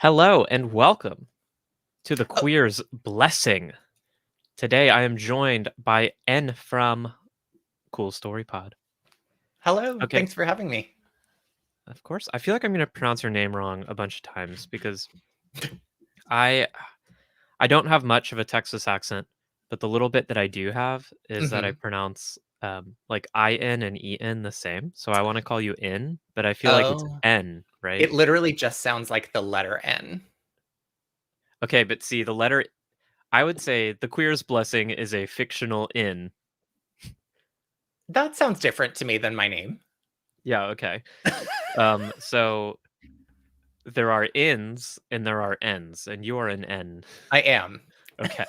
Hello and welcome to the Oh, Queer's Blessing. Today I am joined by N from Cool Story Pod. hello. Okay, Thanks for having me. of course. I feel like I'm going to pronounce your name wrong a bunch of times because I I don't have much of a Texas accent, but the little bit that I do have is that I hmm pronounce like IN and EN the same. So I want to call you In, but I feel like it's Oh, N, it right? literally just sounds like the letter N. Okay, but see the letter I would say the Queer's Blessing is a fictional in. That sounds different to me than my name. Yeah, okay. So there are ins and there are ends, and you are an N. I am. Okay.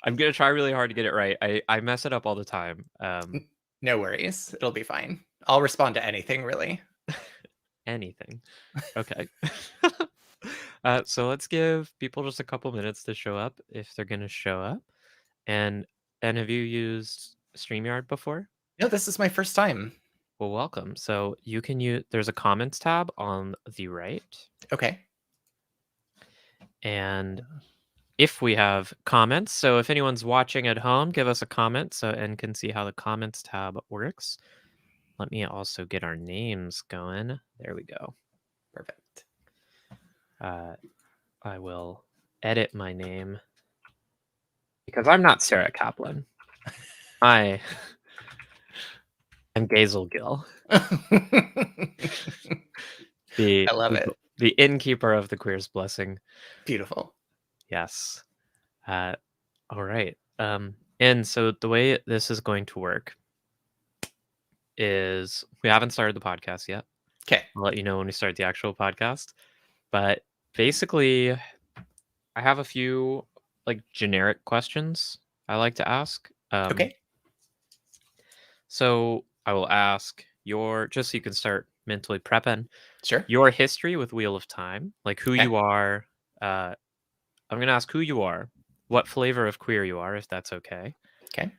I'm gonna try really hard to get it right. I mess it up all the time. No worries. It'll be fine. I'll respond to anything, really. Anything. Okay. So let's give people just a couple minutes to show up if they're gonna show up. And have you used StreamYard before? No, this is my first time. Well, welcome. So you can use there's a comments tab on the right, Okay. and if we have comments. So if anyone's watching at home, give us a comment so and can see how the comments tab works. Let me also get our names going. There we go. Perfect. Uh, I will edit my name because I'm not Sarah Kaplan. I am Gazel Gill, the I love it. the innkeeper of the Queer's Blessing. Beautiful. Yes. Uh, all right. And so the way this is going to work is we haven't started the podcast yet. Okay. I'll let you know when we start the actual podcast. But basically, I have a few like generic questions I like to ask. Okay. So I will ask your just so you can start mentally prepping Sure. your history with Wheel of Time, like who Okay. you are. I'm gonna ask who you are, what flavor of queer you are, if that's okay. Okay.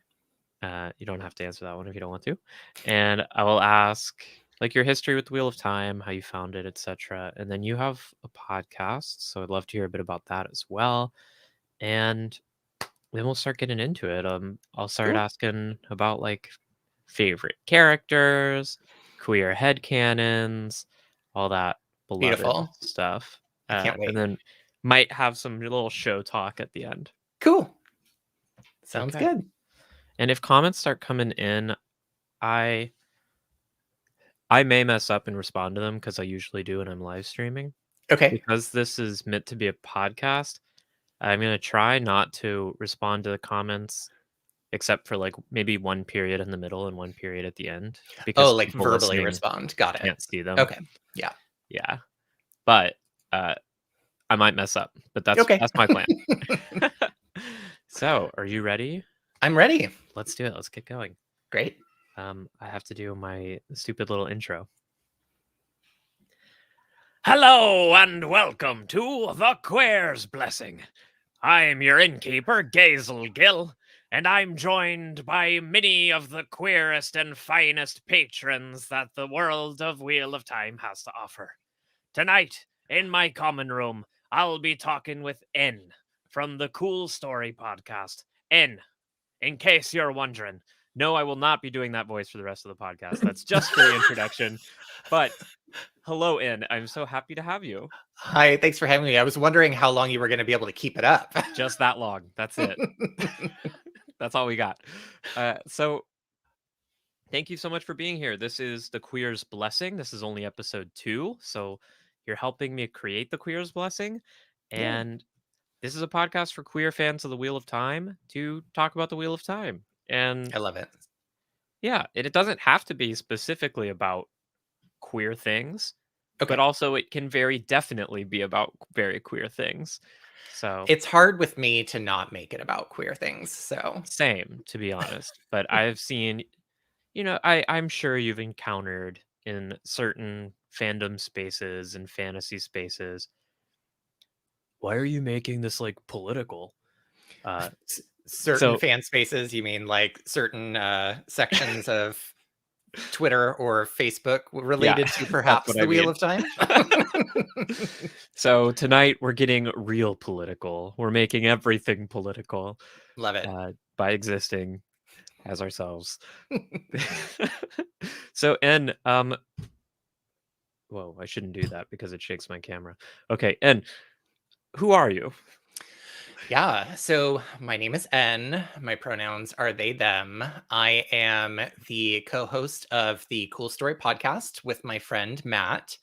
You don't have to answer that one if you don't want to. And I will ask like your history with the Wheel of Time, how you found it, etc. And then you have a podcast, so I'd love to hear a bit about that as well. And then we'll start getting into it. I'll start Cool. asking about like favorite characters, queer headcanons, all that beloved Beautiful. stuff. I can't And wait. then might have some little show talk at the end. Cool. Sounds Okay. good. And if comments start coming in, I I may mess up and respond to them because I usually do when I'm live streaming. Okay. Because this is meant to be a podcast, I'm gonna try not to respond to the comments except for like maybe one period in the middle and one period at the end Oh, because like people verbally listening respond. Got it. can't see them. Okay. Yeah. Yeah. But uh I might mess up, but Okay. that's my plan. So, are you ready? I'm ready. Let's do it. Let's get going. Great. I have to do my stupid little intro. Hello and welcome to the Queer's Blessing. I'm your innkeeper, Gazel Gill, and I'm joined by many of the queerest and finest patrons that the world of Wheel of Time has to offer. Tonight, in my common room, I'll be talking with N from the Cool Story podcast. N, in case you're wondering. No, I will not be doing that voice for the rest of the podcast. That's just for the introduction. But hello, N. I'm so happy to have you. Hi, thanks for having me. I was wondering how long you were going to be able to keep it up. Just that long. That's it. That's all we got. So thank you so much for being here. This is the Queer's Blessing. This is only episode 2. So you're helping me create the Queer's Blessing. Yeah, And this is a podcast for queer fans of the Wheel of Time to talk about the Wheel of Time. And I love it. yeah, it doesn't have to be specifically about queer things, but Okay. also it can very definitely be about very queer things. So It's hard with me to not make it about queer things. So, same, to be honest. But I've seen, I'm sure you've encountered in certain fandom spaces and fantasy spaces. Why are you making this like political? Uh, certain so fan spaces, you mean like certain sections of. Twitter or Facebook Yeah, related to that's perhaps what I the Wheel mean. of Time. So tonight we're getting real political. We're making everything political Love it. by existing as ourselves. So, En, whoa, I shouldn't do that because it shakes my camera. Okay, En, who are you? Yeah, so my name is N. My pronouns are they, them. I am the co host of the Cool Story podcast with my friend Matt.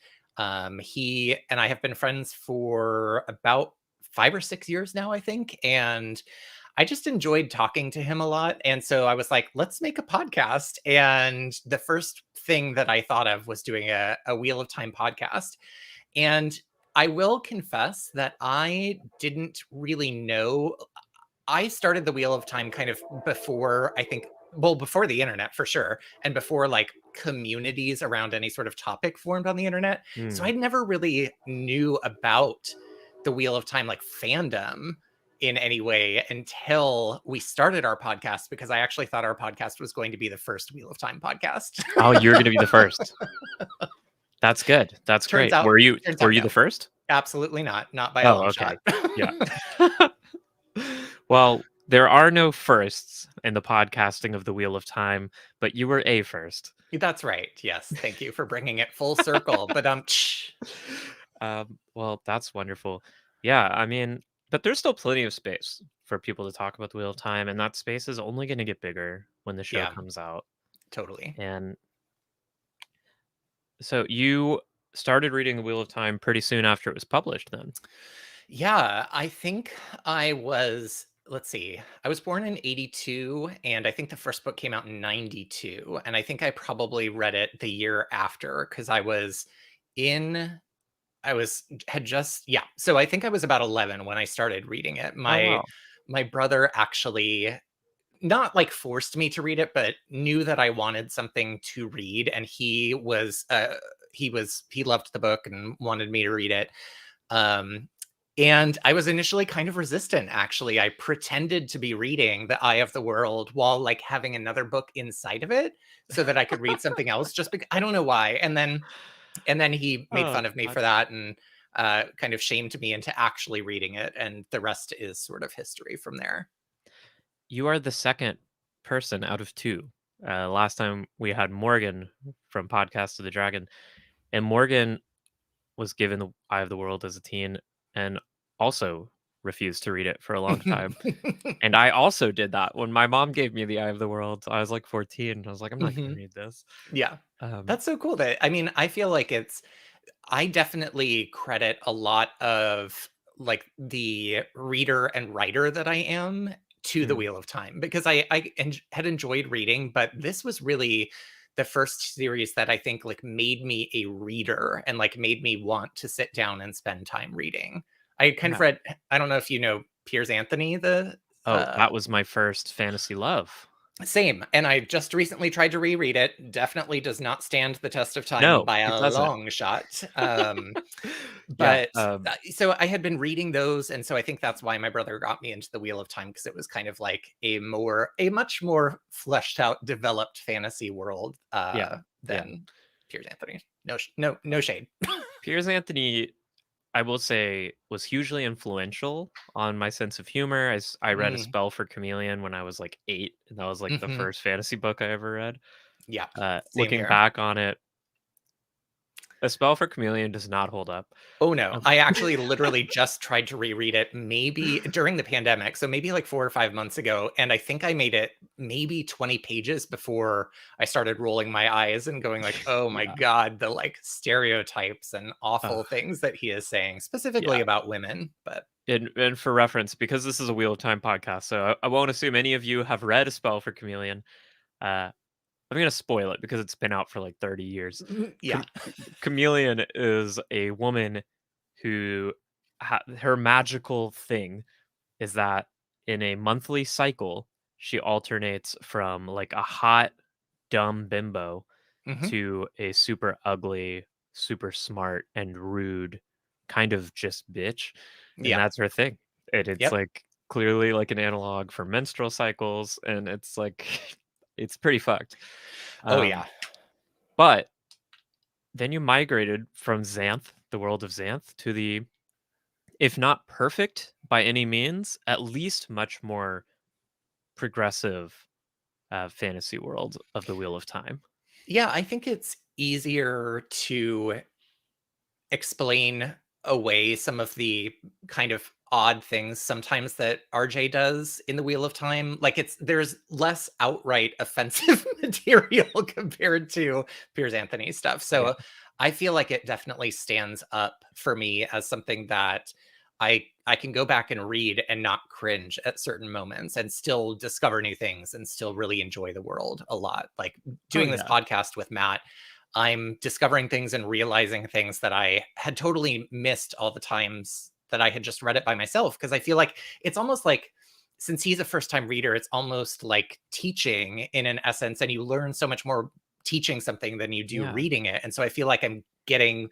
He and I have been friends for about 5 or 6 years now, I think. And I just enjoyed talking to him a lot. And so I was like, let's make a podcast. And the first thing that I thought of was doing a Wheel of Time podcast. And I will confess that I didn't really know. I started the Wheel of Time kind of before, I think, well, before the internet for sure, and before like communities around any sort of topic formed on the internet. So Hmm. I never really knew about the Wheel of Time like fandom in any way until we started our podcast, because I actually thought our podcast was going to be the first Wheel of Time podcast. Oh, you're going to be the first. That's good. That's turns great. out Were you turns out the no. first? Absolutely not by a Oh, long okay. shot. Yeah. Well, there are no firsts in the podcasting of the Wheel of Time, but you were a first. That's right. Yes. Thank you for bringing it full circle. But Well, that's wonderful. Yeah, I mean, but there's still plenty of space for people to talk about the Wheel of Time, and that space is only going to get bigger when the show yeah, comes out. totally. And so you started reading the Wheel of Time pretty soon after it was published, then. Yeah, I think I was, let's see, I was born in 82, and I think the first book came out in 92. And I think I probably read it the year after because in, had just, yeah. So I think I was about 11 when I started reading it. Oh, My, wow. my brother actually not like forced me to read it, but knew that I wanted something to read. And he loved the book and wanted me to read it. Um, and I was initially kind of resistant, actually. I pretended to be reading The Eye of the World while like having another book inside of it so that I could read something else, just because I don't know why. And then he made Oh, fun of me God. for that and kind of shamed me into actually reading it. And the rest is sort of history from there. You are the second person out of two. Last time we had Morgan from Podcast of the Dragon, and Morgan was given the Eye of the World as a teen and also refused to read it for a long time. And I also did that when my mom gave me the Eye of the World. I was like 14. I was like, I'm not going to Mhm. read this. Yeah. Um, That's so cool that I mean, I feel like I definitely credit a lot of like the reader and writer that I am to the hmm, Wheel of Time, because I had enjoyed reading, but this was really the first series that I think like made me a reader and like made me want to sit down and spend time reading. I kind of yeah. read, I don't know if you know Piers Anthony, the Oh, that was my first fantasy love. same, and I just recently tried to reread it. Definitely does not stand the test of time No, by it a doesn't. long shot. Yeah. But so I had been reading those, and so I think that's why my brother got me into the Wheel of Time, because it was kind of like a much more fleshed out, developed fantasy world Yeah. Yeah. than Piers Anthony. No shade. Piers Anthony, I will say, was hugely influential on my sense of humor. As I read A Mm, Spell for Chameleon when I was like 8, and that was like the mhm. first fantasy book I ever read. Yeah, same Looking here. back on it, A Spell for Chameleon does not hold up. Oh, no. Um, I actually literally just tried to reread it maybe during the pandemic, so maybe like 4 or 5 months ago, and I think I made it maybe 20 pages before I started rolling my eyes and going like, "Oh my yeah. god, the, like, stereotypes and Uh, awful things that he is saying," specifically yeah. about women, but And for reference, because this is a Wheel of Time podcast, so I won't assume any of you have read A Spell for Chameleon. Uh, I'm gonna spoil it because it's been out for like 30 years. yeah. Cham- Chameleon is a woman who her magical thing is that in a monthly cycle, she alternates from like a hot, dumb bimbo Mhm. to a super ugly, super smart, and rude kind of just bitch. And Yeah. that's her thing. And it's Yep. like clearly like an analog for menstrual cycles. And it's like, it's pretty fucked. Oh, Um, yeah. But then you migrated from Xanth, the world of Xanth, to the, if not perfect by any means, at least much more progressive fantasy world of the Wheel of Time. Yeah, I think it's easier to explain away some of the kind of odd things sometimes that RJ does in the Wheel of Time. Like there's less outright offensive material compared to Piers Anthony stuff. So Yeah. I feel like it definitely stands up for me as something that I can go back and read and not cringe at certain moments and still discover new things and still really enjoy the world a lot. Like Oh doing this yeah. podcast with Matt, I'm discovering things and realizing things that I had totally missed all the times that I had just read it by myself. Because I feel like it's almost like, since he's a first time reader, it's almost like teaching in an essence, and you learn so much more teaching something than you do Yeah. reading it. And so I feel like I'm getting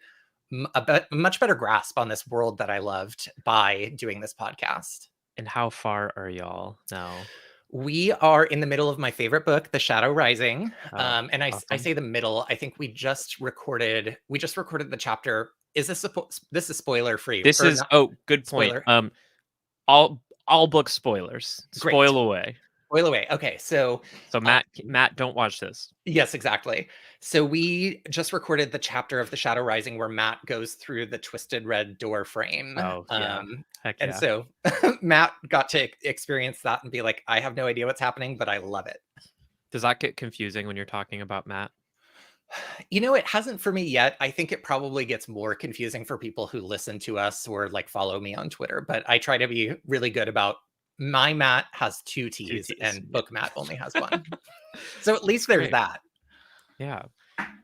a much better grasp on this world that I loved by doing this podcast. And how far are y'all now? We are in the middle of my favorite book, The Shadow Rising. Oh, And I awesome. say the middle. I think we just recorded the chapter. Is this this is spoiler free? This Or is not good point. spoiler? All book spoilers. Great. Spoil away. Spoil away. Okay, so So Matt, don't watch this. yes, exactly. So we just recorded the chapter of The Shadow Rising where Matt goes through the twisted red door frame. Oh yeah. Heck And yeah. so Matt got to experience that and be like, I have no idea what's happening, but I love it. Does that get confusing when you're talking about Matt? You know, it hasn't for me yet. I think it probably gets more confusing for people who listen to us or like follow me on Twitter, but I try to be really good about my Matt has two T's T's, and yeah. book Matt only has one. So at least there's Great. that. Yeah.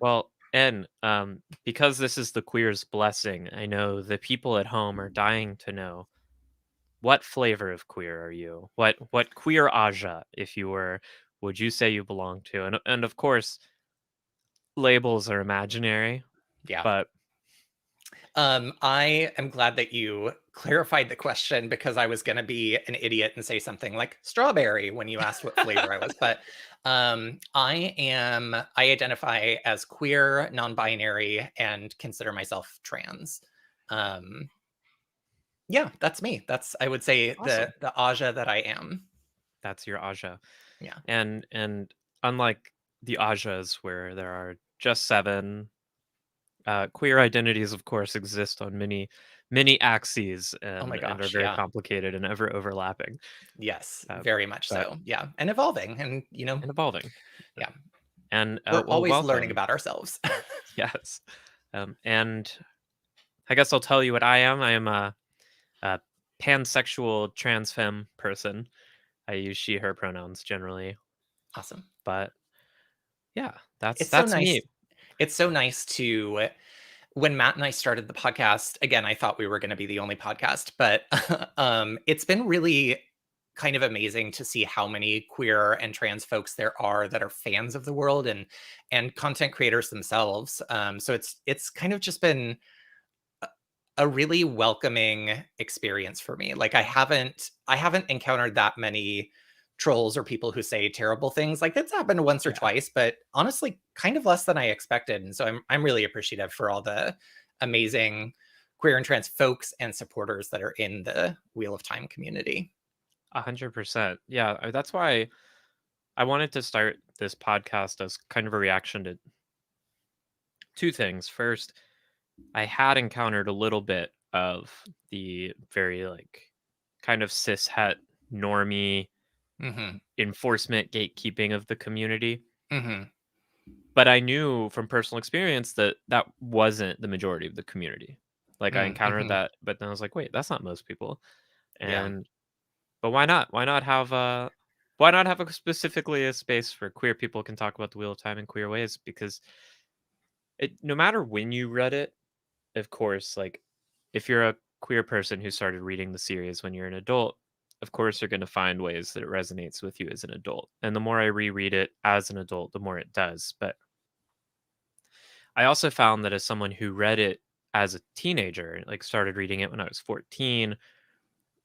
Well, and because this is the queer's blessing, I know the people at home are dying to know, what flavor of queer are you? What queer aja, if you were, would you say you belong to? And of course, labels are imaginary, Yeah. but I am glad that you clarified the question because I was going to be an idiot and say something like strawberry when you asked what flavor I was. But I identify as queer, non-binary, and consider myself trans. Yeah, that's me. That's, I would say, awesome. the Aja that I am. That's your aja. Yeah. And unlike the ajas where there are just 7, queer identities, of course, exist on many axes Oh my and are gosh. very Yeah. complicated and ever overlapping. Yes, Uh, very much but so. Yeah. And evolving. And, and evolving. yeah, And we're well, always learning welcome. about ourselves. Yes. And I guess I'll tell you what I am. I am a pansexual trans femme person. I use she, her pronouns generally, Awesome. but yeah, It's so that's nice. me. It's so nice to, when Matt and I started the podcast, again, I thought we were going to be the only podcast, but it's been really kind of amazing to see how many queer and trans folks there are that are fans of the world and content creators themselves. So it's kind of just been a really welcoming experience for me. Like I haven't encountered that many trolls or people who say terrible things. Like it's happened once or Yeah. twice, but honestly, kind of less than I expected. And so I'm really appreciative for all the amazing queer and trans folks and supporters that are in the Wheel of Time community. 100%. Yeah, that's why I wanted to start this podcast as kind of a reaction to 2 things. First, I had encountered a little bit of the very like kind of cis het normie Mm-hmm. enforcement gatekeeping of the community. Mm-hmm. But I knew from personal experience that that wasn't the majority of the community. Like I encountered Mm-hmm. that, but then I was like, wait, that's not most people. Yeah. And but why not? Why not have specifically a space where queer people can talk about the Wheel of Time in queer ways? Because no matter when you read it, of course, like if you're a queer person who started reading the series when you're an adult, of course you're going to find ways that it resonates with you as an adult. And the more I reread it as an adult, the more it does. But I also found that as someone who read it as a teenager, like started reading it when I was 14,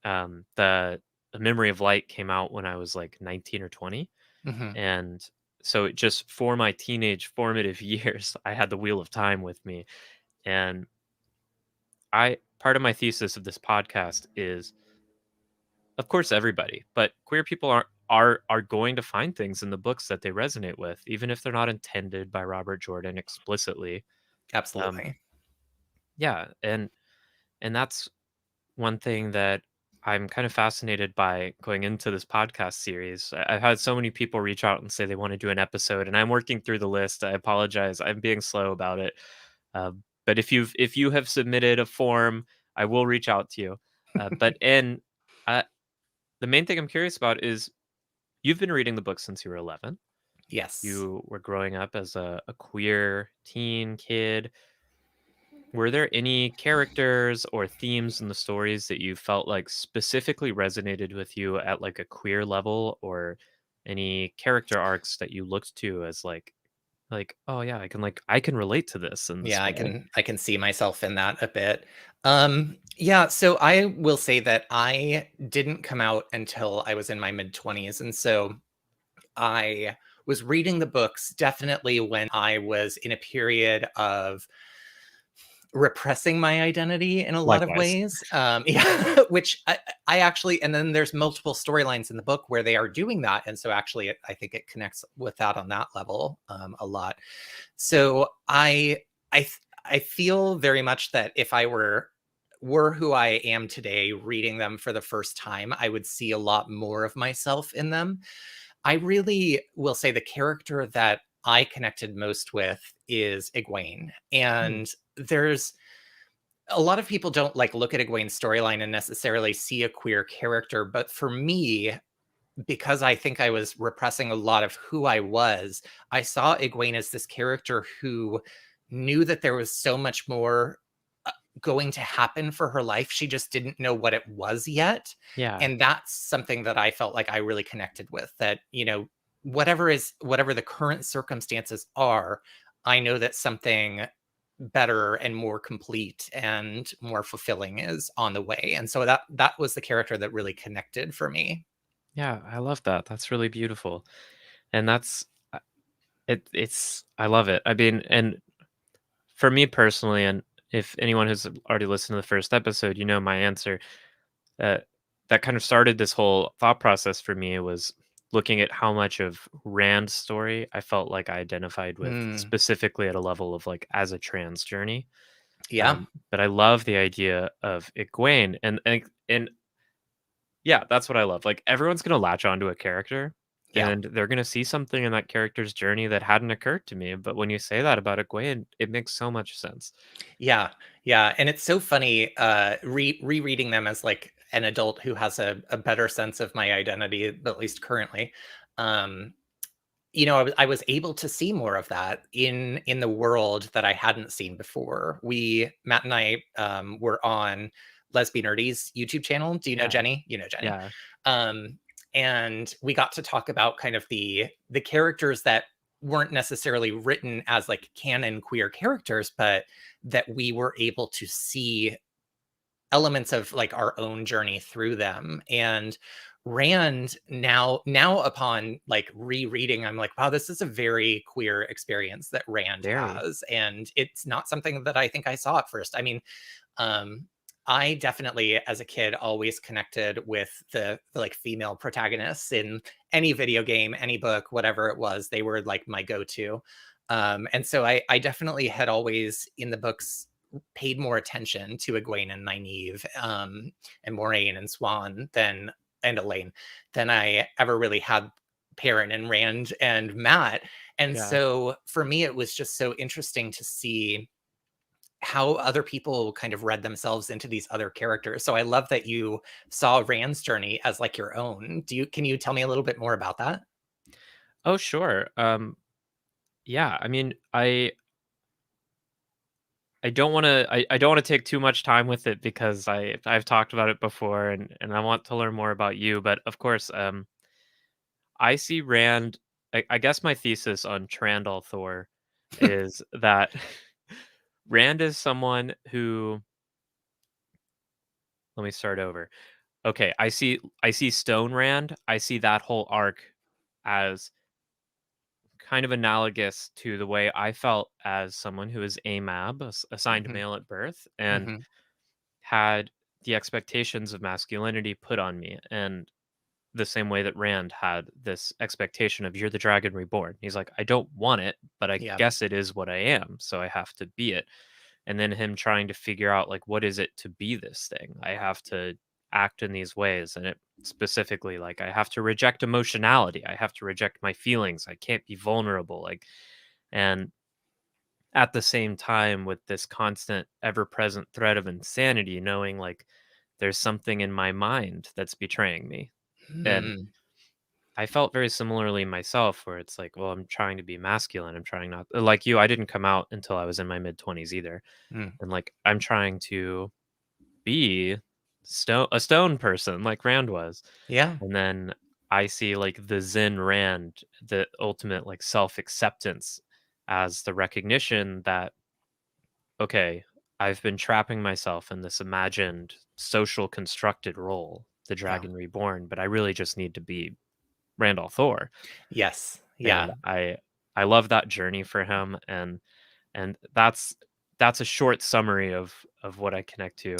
the Memory of Light came out when I was like 19 or 20. Mm-hmm. And so just for my teenage formative years, I had the Wheel of Time with me, and I part of my thesis of this podcast is, of course, everybody, but queer people are going to find things in the books that they resonate with, even if they're not intended by Robert Jordan explicitly. Um, Absolutely. yeah, and that's one thing that I'm kind of fascinated by going into this podcast series. I've had so many people reach out and say they want to do an episode, and I'm working through the list. I apologize, I'm being slow about it. But if you have submitted a form, I will reach out to you. But in the main thing I'm curious about is you've been reading the book since you were 11. Yes. You were growing up as a queer teen kid. Were there any characters or themes in the stories that you felt like specifically resonated with you at like a queer level, or any character arcs that you looked to as like, oh yeah, I can relate to this in this Yeah, way? I can see myself in that a bit. Yeah, so I will say that I didn't come out until I was in my mid-20s, and so I was reading the books definitely when I was in a period of repressing my identity in a lot of Likewise. ways. Yeah, which I actually, and then there's multiple storylines in the book where they are doing that, and so actually, I think it connects with that on that level a lot. So I feel very much that if I were who I am today, reading them for the first time, I would see a lot more of myself in them. I really will say the character that I connected most with is Egwene. Hmm. And there's a lot of people don't like look at Egwene's storyline and necessarily see a queer character, but for me, because I think I was repressing a lot of who I was, I saw Egwene as this character who knew that there was so much more going to happen for her life. She just didn't know what it was yet. Yeah. And that's something that I felt like I really connected with, that, whatever the current circumstances are, I know that something better and more complete and more fulfilling is on the way. And so that was the character that really connected for me. Yeah, I love that. That's really beautiful. And that's it's I love it. I mean, and for me personally, and if anyone who's already listened to the first episode, you know my answer. Uh, that kind of started this whole thought process for me was looking at how much of Rand's story I felt like I identified with, Mm, specifically at a level of like as a trans journey. yeah. But I love the idea of Egwene, and yeah, that's what I love. Like everyone's gonna latch onto a character, Yeah. and they're gonna see something in that character's journey that hadn't occurred to me. But when you say that about Egwene, it makes so much sense. Yeah. Yeah. And it's so funny rereading them as like an adult who has a better sense of my identity, at least currently. Um, I was able to see more of that in the world that I hadn't seen before. Matt and I, were on Lesbian Nerdy's YouTube channel. Do you know Yeah, Jenny? You know Jenny. yeah, Um, and we got to talk about kind of the characters that weren't necessarily written as like canon queer characters, but that we were able to see elements of like our own journey through them. And Rand, now upon like rereading, I'm like, wow, this is a very queer experience that Rand very. has, and it's not something that I think I saw at first. I mean, um I definitely as a kid always connected with the like female protagonists in any video game, any book, whatever it was. They were like my go-to. And so I definitely had always in the books paid more attention to Egwene and Nynaeve, and Moraine and Swan and Elaine than I ever really had Perrin and Rand and Matt. And Yeah. so for me, it was just so interesting to see how other people kind of read themselves into these other characters. So I love that you saw Rand's journey as like your own. Can you tell me a little bit more about that? Oh, sure. Yeah. I mean, I don't want to. I don't want to take too much time with it because I've talked about it before, and I want to learn more about you. But of course, I see Rand. I guess my thesis on Trandall Thor is that Rand is someone who. Let me start over. Okay, I see Stone Rand. I see that whole arc as kind of analogous to the way I felt as someone who is AMAB, assigned Mhm, male at birth, and mhm. had the expectations of masculinity put on me. And the same way that Rand had this expectation of, you're the dragon reborn. He's like, I don't want it, but I Yeah. guess it is what I am, so I have to be it. And then him trying to figure out, like, what is it to be this thing? I have to act in these ways, and it specifically, like, I have to reject emotionality. I have to reject my feelings. I can't be vulnerable, like, and at the same time with this constant ever-present threat of insanity, knowing like there's something in my mind that's betraying me. And Mm, I felt very similarly myself, where it's like, well, I'm trying to be masculine. I'm trying not like you. I didn't come out until I was in my mid 20s either, mm. and like I'm trying to be a stone person like Rand was, Yeah. and then I see like the Zen Rand, the ultimate like self acceptance, as the recognition that, okay, I've been trapping myself in this imagined social constructed role, the Yeah. Dragon Reborn, but I really just need to be Randall Thor. Yes. And Yeah. I love that journey for him, and that's a short summary of what I connect to.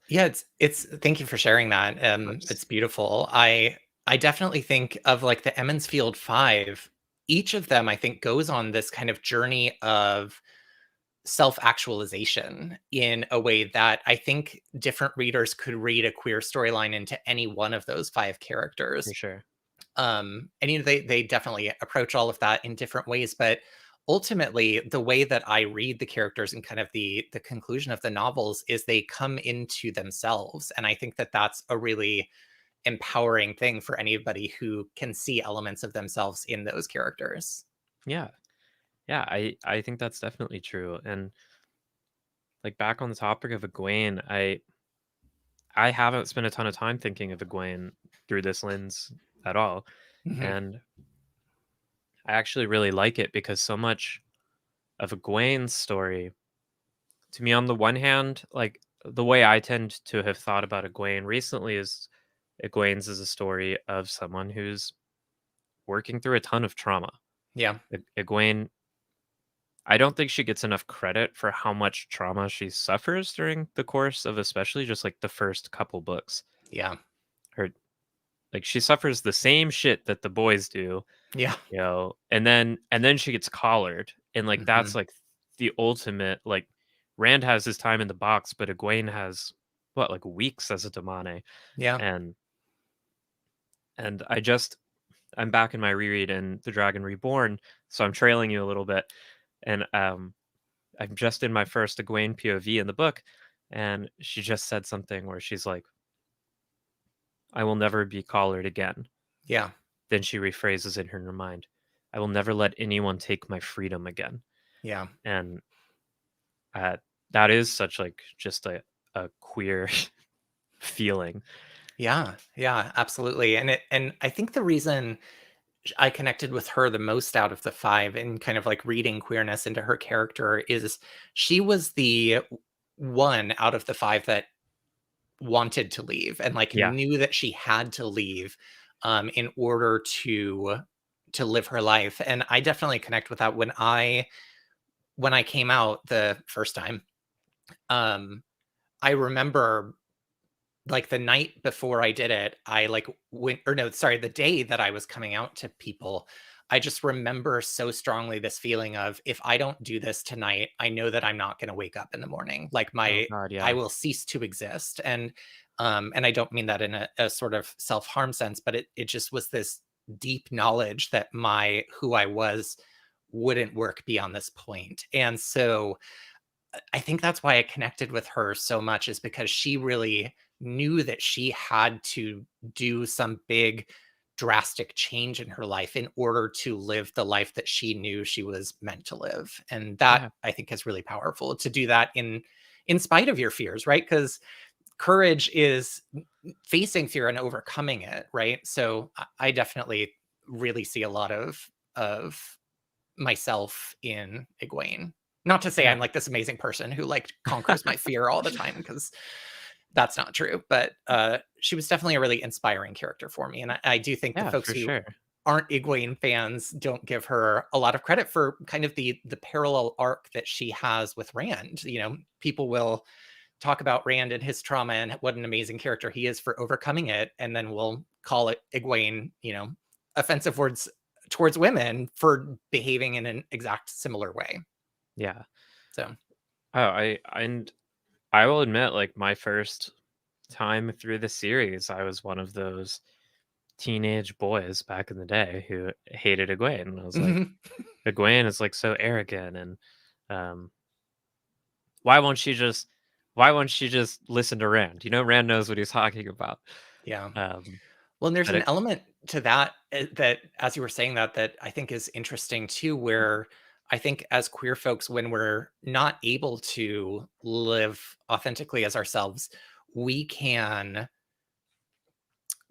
Yeah, it's thank you for sharing that. Of course. It's beautiful. I definitely think of like the Emmons Field 5. Each of them I think goes on this kind of journey of self-actualization in a way that I think different readers could read a queer storyline into any one of those 5 For characters. sure. And they definitely approach all of that in different ways, but ultimately the way that I read the characters and kind of the conclusion of the novels is they come into themselves, and I think that that's a really empowering thing for anybody who can see elements of themselves in those characters. Yeah. Yeah, I think that's definitely true. And like back on the topic of Egwene, I haven't spent a ton of time thinking of Egwene through this lens at all. Mhm. And I actually really like it because so much of Egwene's story, to me, on the one hand, like the way I tend to have thought about Egwene recently is Egwene's is a story of someone who's working through a ton of trauma. Yeah. Egwene, I don't think she gets enough credit for how much trauma she suffers during the course of especially just like the first couple books. Yeah. Her like she suffers the same shit that the boys do, Yeah. and then she gets collared, and like that's Mhm. like the ultimate, like Rand has his time in the box, but Egwene has what, like weeks as a Damane. Yeah. And I'm back in my reread in The Dragon Reborn, so I'm trailing you a little bit. And I'm just in my first Egwene POV in the book, and she just said something where she's like, I will never be collared again. Yeah. Then she rephrases in her mind, I will never let anyone take my freedom again. Yeah. And uh, that is such like just a queer feeling. Yeah. Yeah, absolutely. And I think the reason I connected with her the most out of the 5 and kind of like reading queerness into her character is she was the one out of the 5 that wanted to leave and like Yeah. knew that she had to leave in order to live her life. And I definitely connect with that when I came out the first time. um I remember like the night before I did it, I like went, or no, sorry, the day that I was coming out to people, I just remember so strongly this feeling of, if I don't do this tonight, I know that I'm not going to wake up in the morning. Like Oh my, God. I Yeah. will cease to exist. And I don't mean that in a sort of self-harm sense, but it just was this deep knowledge that who I was wouldn't work beyond this point. And so I think that's why I connected with her so much, is because she really knew that she had to do some big drastic change in her life in order to live the life that she knew she was meant to live. And that Yeah. I think is really powerful to do that in spite of your fears, right? Because courage is facing fear and overcoming it, right? So I definitely really see a lot of myself in Egwene. Not to say Yeah. I'm like this amazing person who like conquers my fear all the time, because that's not true. But she was definitely a really inspiring character for me, and I do think the Yeah. folks For who sure. aren't Egwene fans don't give her a lot of credit for kind of the parallel arc that she has with Rand. You know, people will talk about Rand and his trauma and what an amazing character he is for overcoming it, and then we'll call it Egwene, you know, offensive words towards women for behaving in an exact similar way. Yeah. So And I will admit, like, my first time through the series, I was one of those teenage boys back in the day who hated Egwene. And I was like, mhm. Egwene is like so arrogant, and um, why won't she just why won't she just listen to Rand? You know, Rand knows what he's talking about. Yeah. Um, Well, and there's but an it, element to that that, as you were saying that, that I think is interesting too, where I think as queer folks, when we're not able to live authentically as ourselves, we can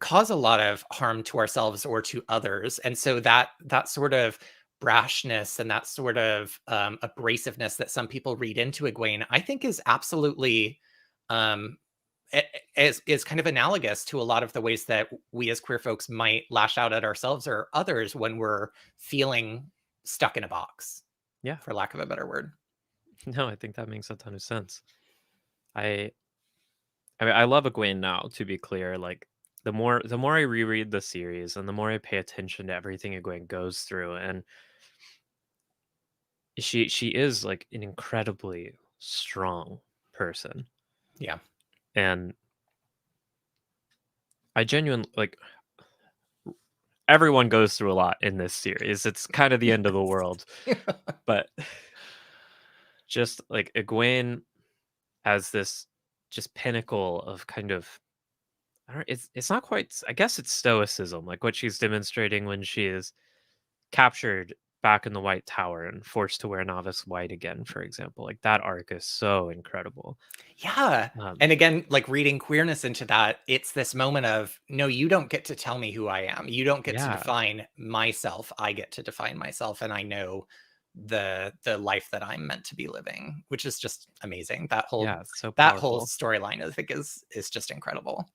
cause a lot of harm to ourselves or to others. And so that sort of brashness and that sort of abrasiveness that some people read into Egwene, I think is absolutely um, is kind of analogous to a lot of the ways that we as queer folks might lash out at ourselves or others when we're feeling stuck in a box, yeah, for lack of a better word. no, I think that makes a ton of sense. I I mean, I love Egwene now, to be clear. Like, the more I reread the series and the more I pay attention to everything Egwene goes through, and she is like an incredibly strong person. Yeah. And I genuinely like, everyone goes through a lot in this series. It's kind of the end of the world. But just like Egwene as this just pinnacle of kind of, I don't, it's not quite, I guess it's stoicism, like what she's demonstrating when she is captured back in the White Tower and forced to wear novice white again, for example. Like, that arc is so incredible. Yeah. Um, And again, like reading queerness into that, it's this moment of, no, you don't get to tell me who I am. You don't get to yeah, define myself. I get to define myself. And I know the life that I'm meant to be living, which is just amazing. yeah, it's so That whole powerful. storyline, I think, is just incredible.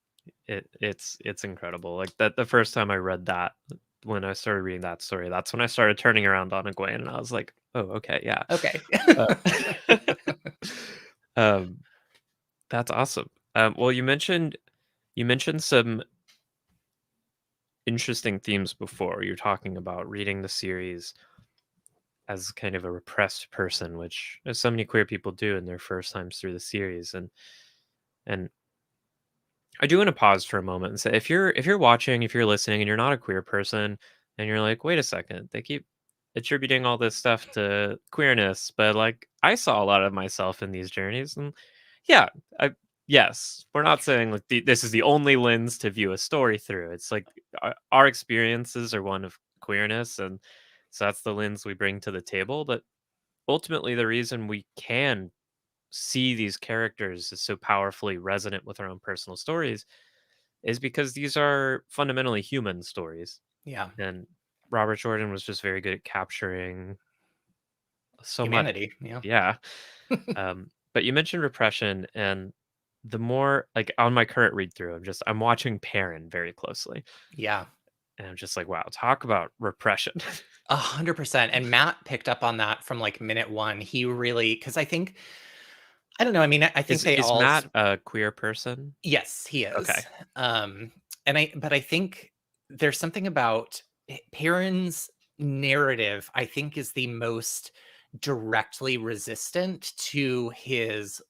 It's incredible. Like, that the first time I read that, when I started reading that story, that's when I started turning around on Egwene, and I was like, oh, okay, yeah. Okay. Uh, um, that's awesome. Well, you mentioned some interesting themes before. You're talking about reading the series as kind of a repressed person, which so many queer people do in their first times through the series. And I do want to pause for a moment and say, if you're watching, if you're listening, and you're not a queer person, and you're like, wait a second, they keep attributing all this stuff to queerness, but like, I saw a lot of myself in these journeys, and yeah, I yes, we're not saying like this is the only lens to view a story through. It's like, our experiences are one of queerness, and so that's the lens we bring to the table. But ultimately, the reason we can see these characters as so powerfully resonant with our own personal stories is because these are fundamentally human stories. Yeah. And Robert Jordan was just very good at capturing so much. Humanity. Yeah. Yeah. But you mentioned repression, and the more, like, on my current read through, I'm watching Perrin very closely. Yeah. And I'm just like, wow, talk about repression. 100%. And Matt picked up on that from like minute one. He really, because I think, I don't know. I mean, I think is they is all Matt a queer person? yes, he Okay. is. Um, but I think there's something about Perrin's narrative, I think, is the most directly resistant to his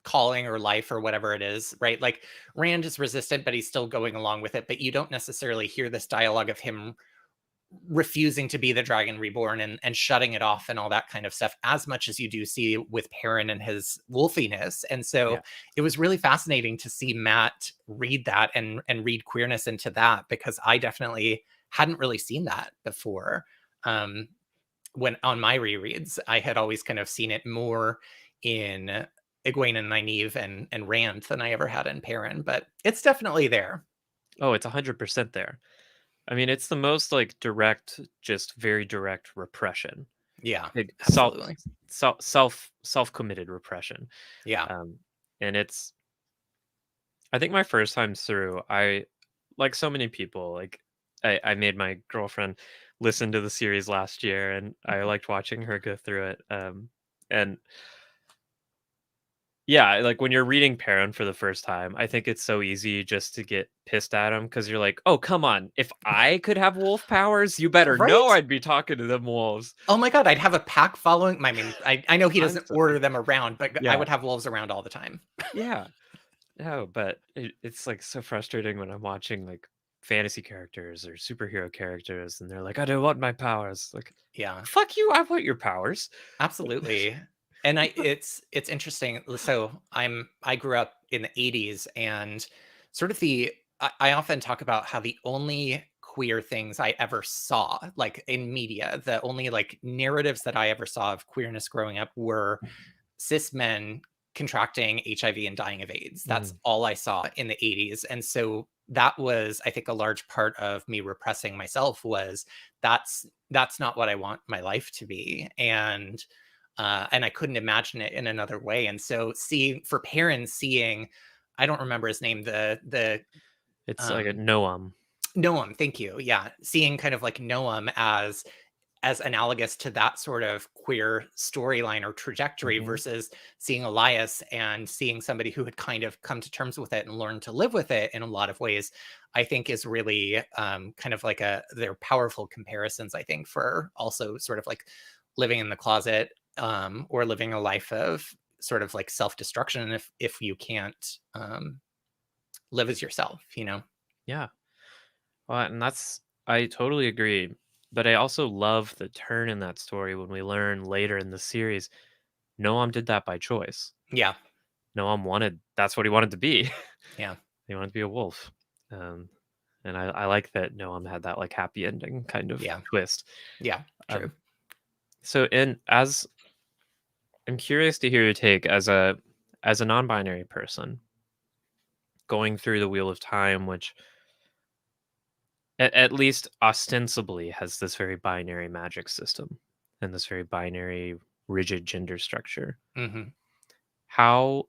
calling or life or whatever it is, right? Like Rand is resistant, but he's still going along with it. But you don't necessarily hear this dialogue of him refusing to be the dragon reborn and shutting it off and all that kind of stuff as much as you do see with Perrin and his wolfiness. And so Yeah. it was really fascinating to see Matt read that and read queerness into that, because I definitely hadn't really seen that before. Um, when on my rereads, I had always kind of seen it more in Egwene and Nynaeve and Rand than I ever had in Perrin, but it's definitely there. Oh, it's 100% there. I mean, it's the most like direct, just very direct repression. Yeah, Like, absolutely. self-committed repression. Yeah. Um, and I think my first time through, I, like so many people, like, I made my girlfriend listen to the series last year, and I Mhm. liked watching her go through it. And yeah, like when you're reading Perrin for the first time, I think it's so easy just to get pissed at him because you're like, oh, come on. If I could have wolf powers, you better know Right? I'd be talking to them wolves Oh my god, I'd have a pack following. I mean, I know he doesn't order constantly. them around, but I Yeah. would have wolves around all the time. Yeah. No, but it's like so frustrating when I'm watching like fantasy characters or superhero characters and they're like, I don't want my powers. Like, Yeah. fuck you, I want your powers. Absolutely. And it's interesting. So I grew up in the 80s, and sort of I often talk about how the only queer things I ever saw, like in media, the only like narratives that I ever saw of queerness growing up were cis men contracting HIV and dying of AIDS. That's Mm, all I saw in the 80s. And so that was, I think, a large part of me repressing myself was that's not what I want my life to be. And I couldn't imagine it in another way. And so seeing for parents seeing, I don't remember his name, the it's like a um Noam. Noam, thank you. Yeah. Seeing kind of like Noam as analogous to that sort of queer storyline or trajectory Hmm. versus seeing Elias and seeing somebody who had kind of come to terms with it and learned to live with it in a lot of ways, I think is really kind of like they're powerful comparisons, I think, for also sort of like living in the closet or living a life of sort of like self-destruction if you can't live as yourself, you know? Yeah. Well, and I totally agree. But I also love the turn in that story when we learn later in the series, Noam did that by choice. Yeah. Noam that's what he wanted to be. Yeah. He wanted to be a wolf. Um, and I like that Noam had that like happy ending kind of Yeah. twist. Yeah. True. Um, so in as I'm curious to hear your take as a non-binary person going through the wheel of time, which at least ostensibly has this very binary magic system and this very binary rigid gender structure. Hmm. How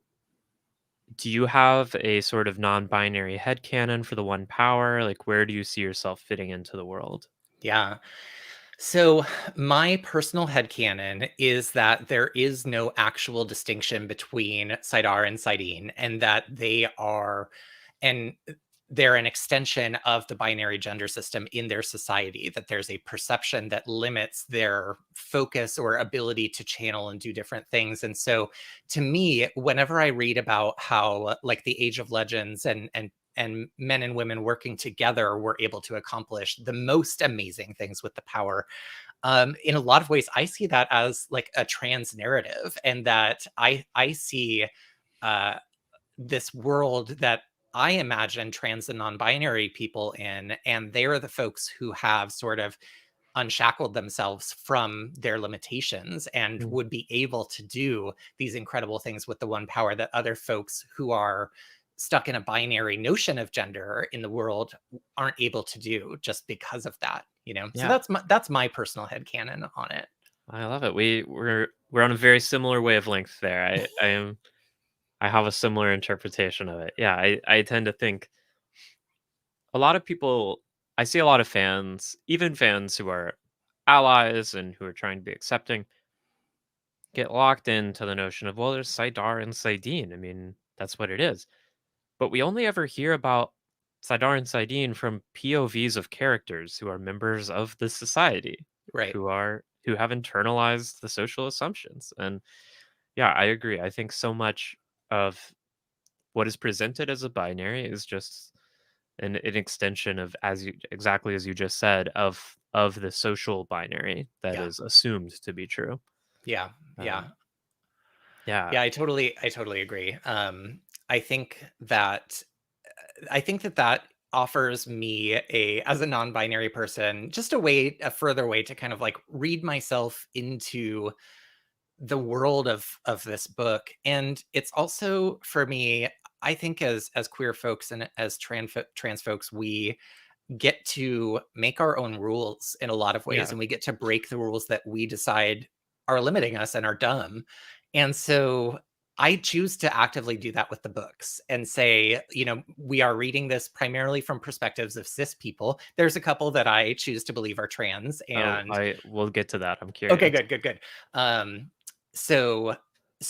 do you have a sort of non-binary headcanon for the one power? Like where do you see yourself fitting into the world? Yeah. So my personal headcanon is that there is no actual distinction between Sidar and Sidene, and that and they're an extension of the binary gender system in their society, that there's a perception that limits their focus or ability to channel and do different things. And so to me, whenever I read about how like the Age of Legends and men and women working together were able to accomplish the most amazing things with the power. In a lot of ways, I see that as like a trans narrative, and that I see uh, this world that I imagine trans and non-binary people in, and they're the folks who have sort of unshackled themselves from their limitations and Mm, would be able to do these incredible things with the one power that other folks who are stuck in a binary notion of gender in the world aren't able to do just because of that, you know. So yeah, that's my personal headcanon on it. I love it. We're on a very similar wavelength there. I have a similar interpretation of it. Yeah, I tend to think a lot of people I see a lot of fans, even fans who are allies and who are trying to be accepting, get locked into the notion of, well, there's Saidar and Saidin. I mean, that's what it is. But we only ever hear about Saidar and Saidin from POVs of characters who are members of the society, Right. who have internalized the social assumptions. And yeah, I agree. I think so much of what is presented as a binary is just an extension of as you exactly as you just said of the social binary that Yeah. is assumed to be true. Yeah. Yeah. Um, yeah. Yeah, I totally agree. I think that that offers me as a non-binary person, just a further way to kind of like read myself into the world of this book. And it's also for me, I think as queer folks and as trans folks, we get to make our own rules in a lot of ways, Yeah. and we get to break the rules that we decide are limiting us and are dumb. And so I choose to actively do that with the books and say, we are reading this primarily from perspectives of cis people. There's a couple that I choose to believe are trans, Oh, and I will get to that. I'm okay, curious. good. Um, so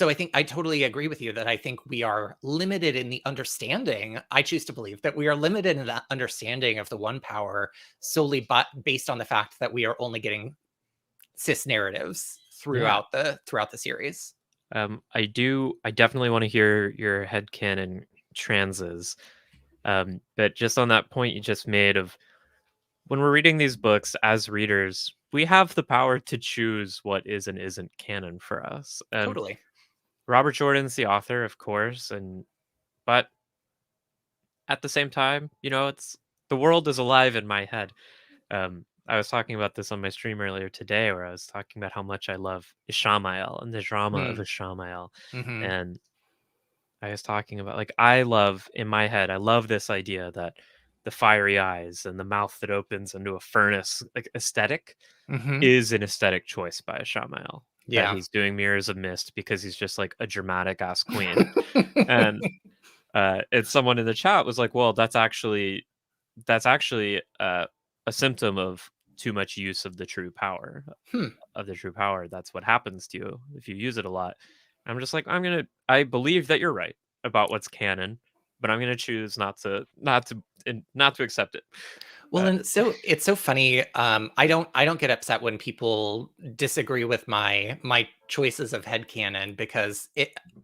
I think I totally agree with you that I think we are limited in the understanding. I choose to believe that we are limited in that understanding of the one power solely based on the fact that we are only getting cis narratives Yeah. throughout the series. I definitely want to hear your headcanon transes. But just on that point you just made of when we're reading these books as readers, we have the power to choose what is and isn't canon for us. And Totally. Robert Jordan's the author, of course, but at the same time, it's the world is alive in my head. I was talking about this on my stream earlier today, where I was talking about how much I love Ishamael and the drama of Mm. Ishamael, Hmm. and I was talking about like I love in my head, I love this idea that the fiery eyes and the mouth that opens into a furnace like aesthetic Hmm. is an aesthetic choice by Ishamael. That Yeah. he's doing Mirrors of Mist because he's just like a dramatic ass queen. And it's someone in the chat was like, well, that's actually a symptom of too much use of the true power. Hmm. That's what happens to you if you use it a lot. I'm just like, I believe that you're right about what's canon, but I'm gonna choose not to accept it. Well, Uh, and so it's so funny. I don't get upset when people disagree with my choices of headcanon because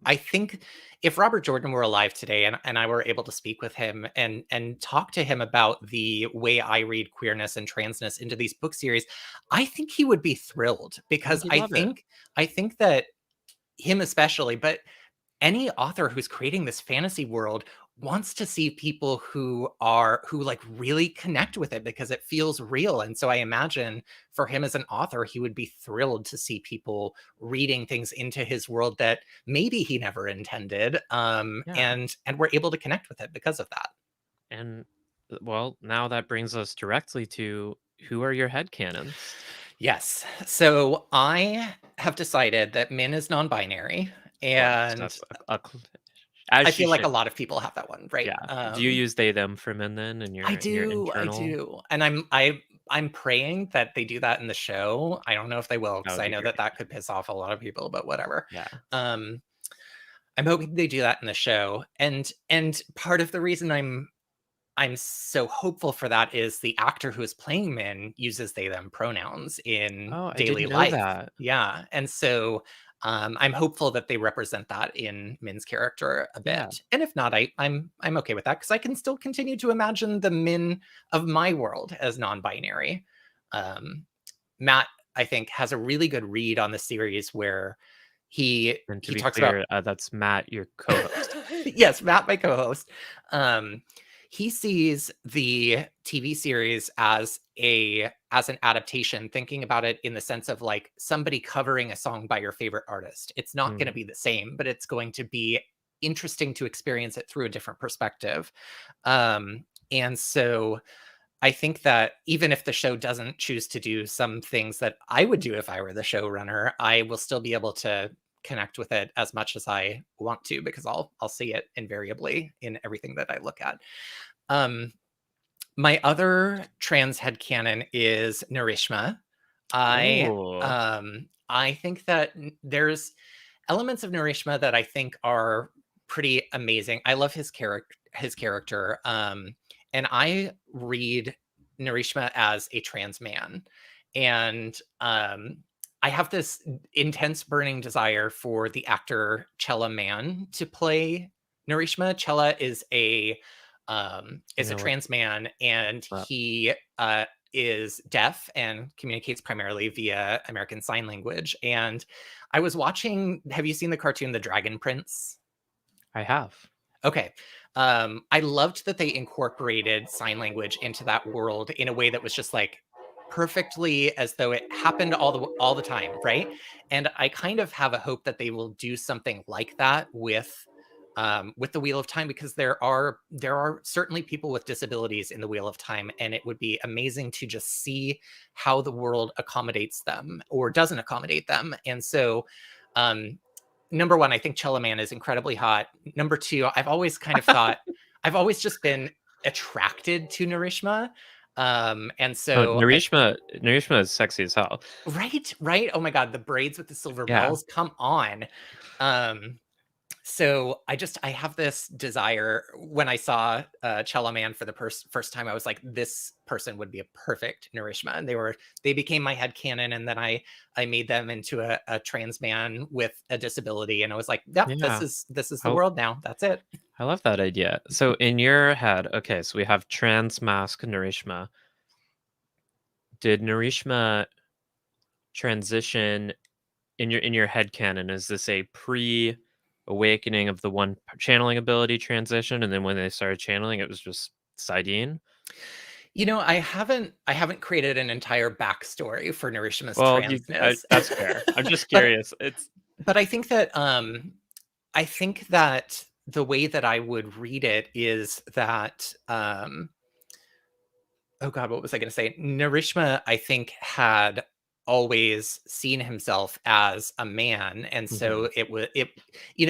I think if Robert Jordan were alive today and I were able to speak with him and talk to him about the way I read queerness and transness into these book series, I think he would be thrilled I think because you'd I love it. think I think that him especially, but any author who's creating this fantasy world wants to see people who like really connect with it because it feels real. And so I imagine for him as an author, he would be thrilled to see people reading things into his world that maybe he never intended, Yeah. and we're able to connect with it because of that. And well, now that brings us directly to who are your headcanons? Yes. So I have decided that Min is non-binary, Of course. and That's as I she feel like a should. lot of people have that one, right? Yeah. Do you use they them for men then in your I internal? do, and I'm praying that they do that in the show. I don't know if they will That because would I be know great. that could piss off a lot of people, but whatever. Yeah. Um, I'm hoping they do that in the show, and part of the reason I'm so hopeful for that is the actor who is playing Min uses they them pronouns in Oh, I daily didn't know life. that. Yeah, and so I'm hopeful that they represent that in Min's character a Yeah. bit. And if not, I'm okay with that because I can still continue to imagine the Min of my world as non-binary. Um, Matt, I think, has a really good read on the series where And to he be talks about clear, that's Matt, your co-host. yes, Matt, my co-host. Um, he sees the TV series as an adaptation, thinking about it in the sense of like somebody covering a song by your favorite artist. It's not going to Mhm. be the same, but it's going to be interesting to experience it through a different perspective. And so I think that even if the show doesn't choose to do some things that I would do if I were the showrunner, I will still be able to connect with it as much as I want to because I'll see it invariably in everything that I look at. Um, my other trans headcanon is Narishma. I Oh. I think that there's elements of Narishma that I think are pretty amazing. I love his character. And I read Narishma as a trans man. And I have this intense burning desire for the actor Chella Mann to play Narishma. Chella You is a know what? trans man, and he is deaf and communicates primarily via American Sign Language. And I was watching. Have you seen the cartoon The Dragon Prince? I have. Okay. I loved that they incorporated sign language into that world in a way that was just like perfectly as though it happened all the time, right? And I kind of have a hope that they will do something like that with the Wheel of Time because there are certainly people with disabilities in the Wheel of Time, and it would be amazing to just see how the world accommodates them or doesn't accommodate them. And so um number one, I think Chellaman is incredibly hot. Number two, I've always kind of thought, I've always just been attracted to Narishma. And Oh, so Narishma is sexy as hell. right. Oh my God, the braids with the silver Yeah. bells, come on. So I have this desire. When I saw Chellaman for the first time, I was like, this person would be a perfect Narishma. And they became my headcanon. And then I made them into a trans man with a disability. And I was like, yep, Yeah. this is the Oh. world now. That's it. I love that idea. So in your head, okay, so we have trans mask Narishma. Did Narishma transition in your head canon? Is this a pre-awakening of the one channeling ability transition, and then when they started channeling, it was just Sidene? You know, I haven't created an entire backstory for Narishma's Well, transness. that's fair. I'm just But- curious. But I think that the way that I would read it is that oh God, what was I going to say? Narishma, I think, had always seen himself as a man, and so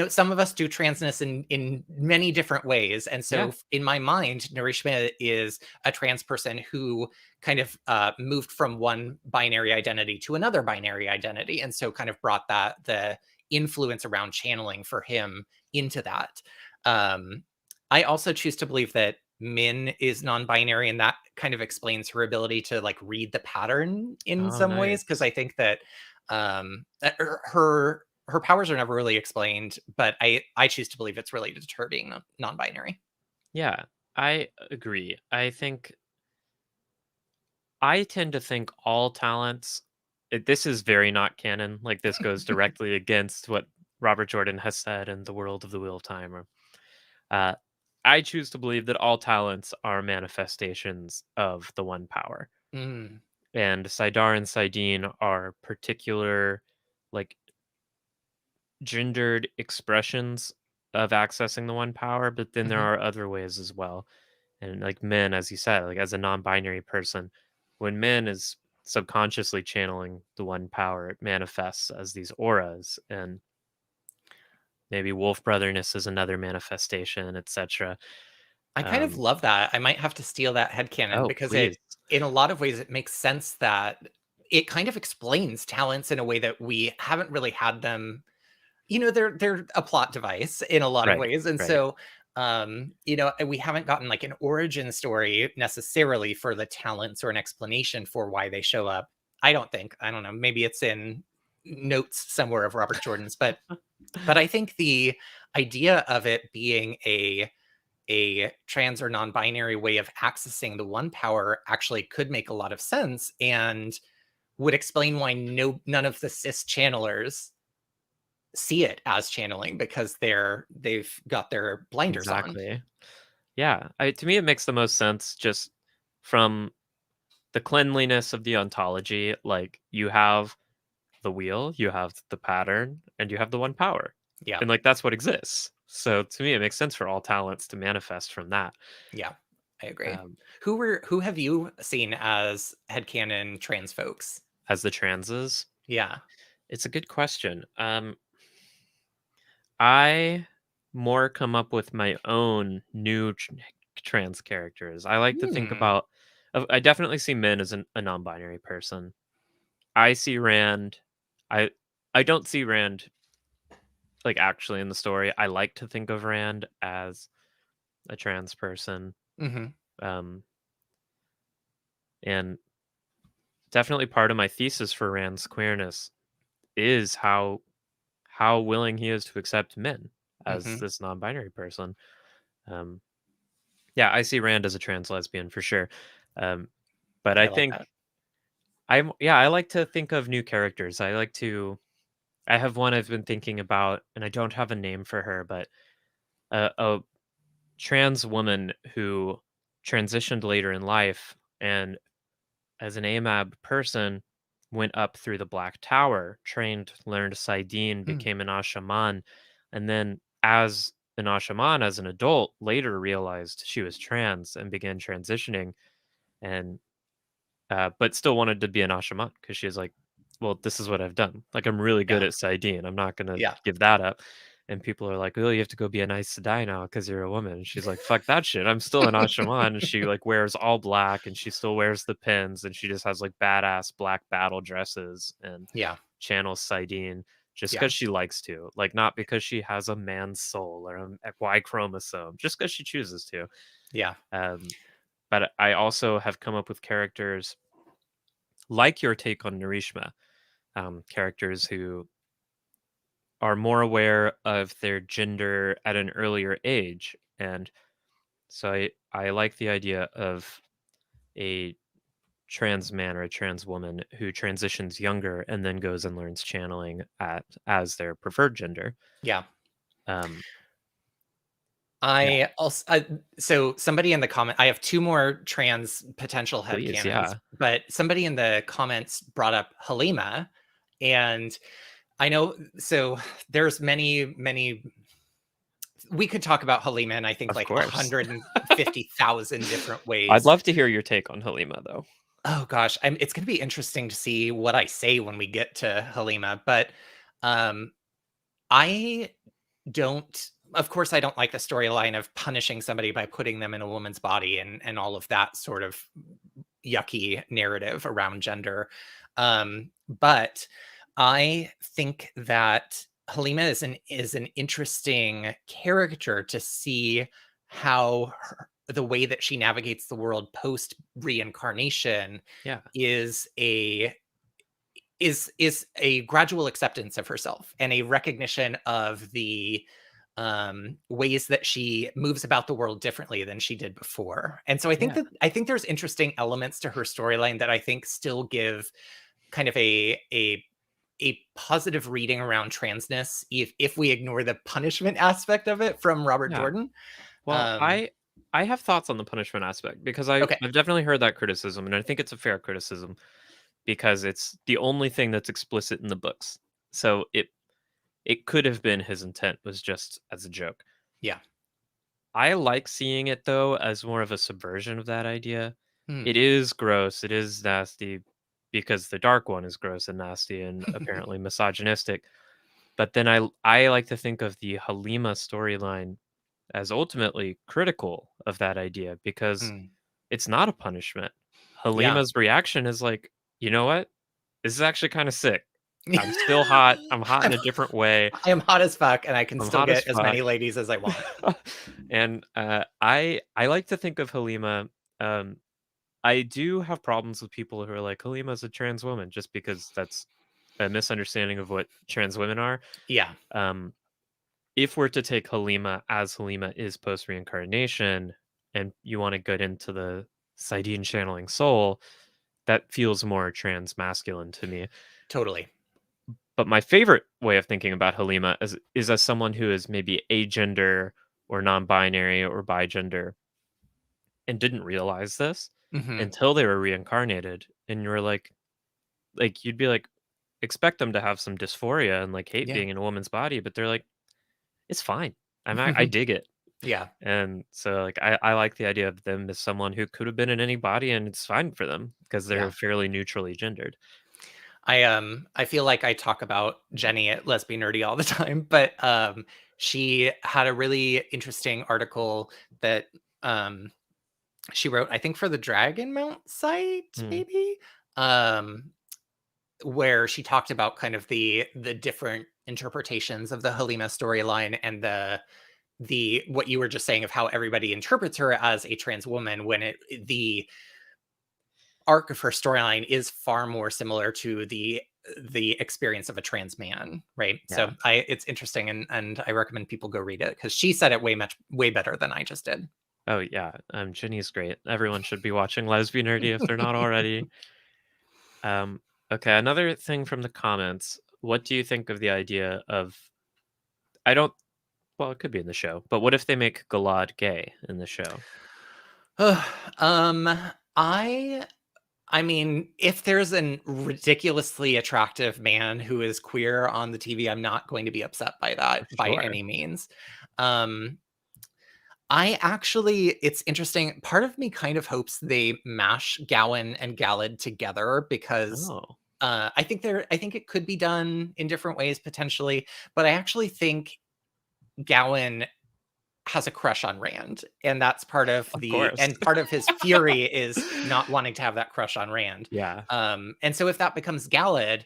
some of us do transness in many different ways, and so Yeah. in my mind, Narishma is a trans person who kind of moved from one binary identity to another binary identity, and so kind of brought the influence around channeling for him into that. I also choose to believe that Min is non-binary, and that kind of explains her ability to like read the pattern in some ways, because I think that her powers are never really explained, but I choose to believe it's related to her being non-binary. Yeah, I agree. I tend to think all talents. This is very not canon. Like this goes directly against what Robert Jordan has said in The World of the Wheel of Time. Or, I choose to believe that all talents are manifestations of the one power. Mm. And Saidar and Sidene are particular, like, gendered expressions of accessing the one power, but then there are other ways as well. And like Min, as you said, like as a non-binary person, when Min is subconsciously channeling the one power, it manifests as these auras, and maybe wolf brotherness is another manifestation, etc. I kind of love that. I might have to steal that headcanon, because please. in a lot of ways, it makes sense that it kind of explains talents in a way that we haven't really had them. You know, they're a plot device in a lot of ways. And so, we haven't gotten like an origin story necessarily for the talents or an explanation for why they show up. I don't know. Maybe it's in notes somewhere of Robert Jordan's, but I think the idea of it being a trans or non-binary way of accessing the one power actually could make a lot of sense, and would explain why none of the cis channelers see it as channeling, because they've got their blinders on. Yeah, to me it makes the most sense just from the cleanliness of the ontology. Like you have the wheel, you have the pattern, and you have the one power. Yeah. And like that's what exists. So to me it makes sense for all talents to manifest from that. Yeah, I agree. Who have you seen as headcanon trans folks? As the transes? Yeah. It's a good question. I more come up with my own new trans characters. I like to think about. I definitely see Min as a non-binary person. I see Rand. I don't see Rand like actually in the story. I like to think of Rand as a trans person. And definitely part of my thesis for Rand's queerness is how willing he is to accept Min as this non-binary person. Yeah, I see Rand as a trans lesbian for sure. But I think I like to think of new characters. I have one I've been thinking about, and I don't have a name for her, but a trans woman who transitioned later in life, and as an AMAB person went up through the Black Tower, learned Sidene, became an Ashaman, and then as an Ashaman, as an adult, later realized she was trans and began transitioning, and but still wanted to be an Ashaman because she was like, well, this is what I've done. Like, I'm really good Yeah. at Saidin. I'm not gonna Yeah. give that up. And people are like, "Oh, you have to go be a nice Sedai now because you're a woman." And she's like, "Fuck that shit. I'm still an Ashaman." And she like wears all black and she still wears the pins and she just has like badass black battle dresses and Yeah. channels Saidin just Yeah. because she likes to. Like, not because she has a man's soul or a Y chromosome, just because she chooses to. Yeah. But I also have come up with characters like your take on Narishma, characters who are more aware of their gender at an earlier age. And so I like the idea of a trans man or a trans woman who transitions younger and then goes and learns channeling as their preferred gender. Yeah. Um, I also so somebody in the comment, I have two more trans potential please, headcanons, yeah. but somebody in the comments brought up Halima, and I know so there's many we could talk about Halima and I think Of like course. 150,000 different ways. I'd love to hear your take on Halima, though. Oh gosh, it's going to be interesting to see what I say when we get to Halima, but um I don't of course I don't like the storyline of punishing somebody by putting them in a woman's body and all of that sort of yucky narrative around gender. But I think that Halima is an interesting character to see how the way that she navigates the world post reincarnation Yeah. is a gradual acceptance of herself and a recognition of the ways that she moves about the world differently than she did before. And so Yeah. I think there's interesting elements to her storyline that I think still give kind of a positive reading around transness if we ignore the punishment aspect of it from Robert Yeah. Jordan. Well, Um, I have thoughts on the punishment aspect because okay. I've definitely heard that criticism, and I think it's a fair criticism because it's the only thing that's explicit in the books. So it could have been his intent was just as a joke. Yeah. I like seeing it though as more of a subversion of that idea. Hmm. It is gross, it is nasty because the dark one is gross and nasty and apparently misogynistic. But then I like to think of the Halima storyline as ultimately critical of that idea because Hmm. it's not a punishment. Yeah. Halima's reaction is like, you know what? This is actually kind of sick. I'm still hot. I'm hot in I'm, a different way. I am hot as fuck and I can I'm still hot as get as fuck. many ladies as I want. And I like to think of Halima. Um, I do have problems with people who are like Halima's a trans woman just because that's a misunderstanding of what trans women are. Yeah. Um, if we're to take Halima as Halima is post reincarnation, and you want to get into the Saidin channeling soul, that feels more trans masculine to me. Totally. But my favorite way of thinking about Halima is as someone who is maybe agender or non-binary or bigender and didn't realize this Hmm. until they were reincarnated, and you're like you'd be like expect them to have some dysphoria and like hate Yeah. being in a woman's body, but they're like it's fine. I dig it. Yeah. And so like I like the idea of them as someone who could have been in any body and it's fine for them because they're Yeah. fairly neutrally gendered. I feel like I talk about Jenny at Lesbian Nerdy all the time, but she had a really interesting article that um she wrote, I think for the Dragon Mount site, Mm, maybe. Um where she talked about kind of the different interpretations of the Halima storyline and the what you were just saying of how everybody interprets her as a trans woman when the arc of her storyline is far more similar to the experience of a trans man, right? yeah. So I it's interesting and I recommend people go read it because she said it way better than I just did. Oh yeah. Ginny's great. Everyone should be watching Lesbian Nerdy if they're not already. Um, okay, another thing from the comments. What do you think of the idea of I don't well, it could be in the show, but what if they make Galad gay in the show? um I I mean, if there's an ridiculously attractive man who is queer on the TV, I'm not going to be upset by that by Sure. any means. Um, I actually, it's interesting. Part of me kind of hopes they mash Gowan and Galad together because Oh. I think it could be done in different ways potentially, but I actually think Gowan has a crush on Rand, and that's part of course. part of his fury is not wanting to have that crush on Rand. Yeah. And so if that becomes Galad,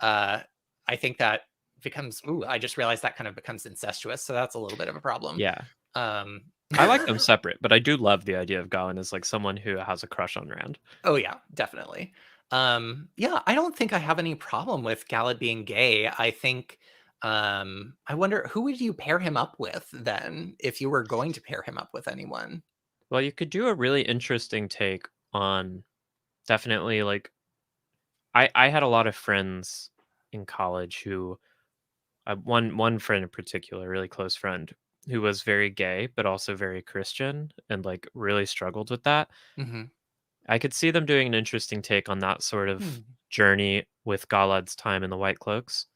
I think that becomes, I just realized that kind of becomes incestuous, so that's a little bit of a problem. Yeah. Um, I like them separate, but I do love the idea of Gawain as like someone who has a crush on Rand. Oh yeah, definitely. Yeah, I don't think I have any problem with Galad being gay. I think I wonder who would you pair him up with then if you were going to pair him up with anyone? Well, you could do a really interesting take on definitely like I had a lot of friends in college who one friend in particular, a really close friend, who was very gay but also very Christian and like really struggled with that. Mhm. I could see them doing an interesting take on that sort of Hmm. journey with Galad's time in the White Cloaks.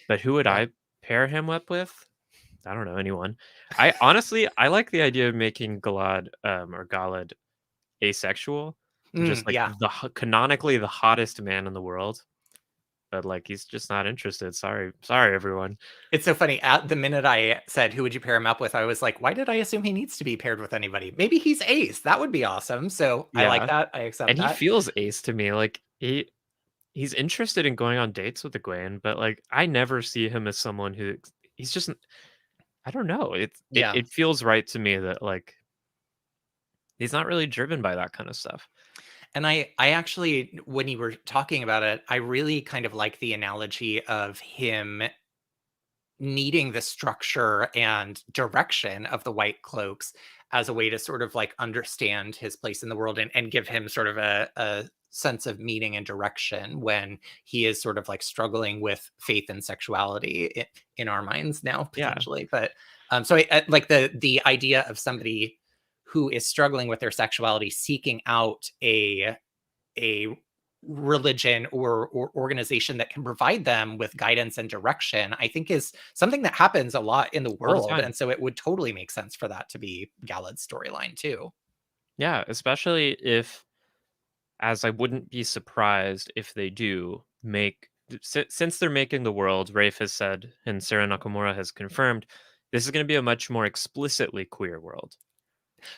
But who would Yeah. I pair him up with? I don't know anyone. I honestly I like the idea of making Galad or Galad asexual and just like Yeah. canonically the hottest man in the world. But like he's just not interested. Sorry everyone. It's so funny. At the minute I said, "Who would you pair him up with?" I was like, "Why did I assume he needs to be paired with anybody? Maybe he's Ace. That would be awesome." So I like Yeah, that. I accept and he that. feels ace to me. Like he's interested in going on dates with Egwene, but like I never see him as someone who he's just I don't know. Yeah. It feels right to me that like he's not really driven by that kind of stuff. And I actually, when you were talking about it, I really kind of like the analogy of him needing the structure and direction of the White Cloaks as a way to sort of like understand his place in the world and give him sort of a sense of meaning and direction when he is sort of like struggling with faith and sexuality in our minds now Yeah. potentially. But so I like the idea of somebody who is struggling with their sexuality seeking out a religion or organization that can provide them with guidance and direction, I think is something that happens a lot in the All the world. time. And so it would totally make sense for that to be Galad's storyline too. Yeah, especially if as I wouldn't be surprised if they do make since they're making the world, Rafe has said and Sarah Nakamura has confirmed this is going to be a much more explicitly queer world.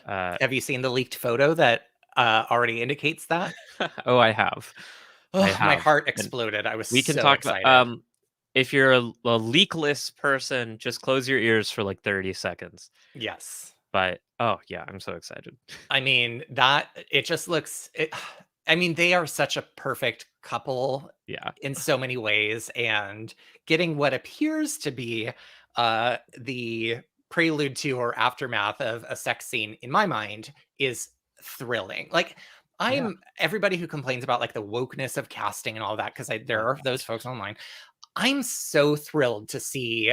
Have you seen the leaked photo that already indicates that? Oh, I have. I Oh, my have. heart And exploded. I was we can so talk about excited. if you're a leakless person, just close your ears for like 30 seconds. Yes. But oh yeah, I'm so excited. I mean, that it just looks I mean, they are such a perfect couple Yeah. in so many ways, and getting what appears to be the prelude to or aftermath of a sex scene in my mind is thrilling. Like Yeah. I'm everybody who complains about like the wokeness of casting and all that because there Oh are god. those folks online. I'm so thrilled to see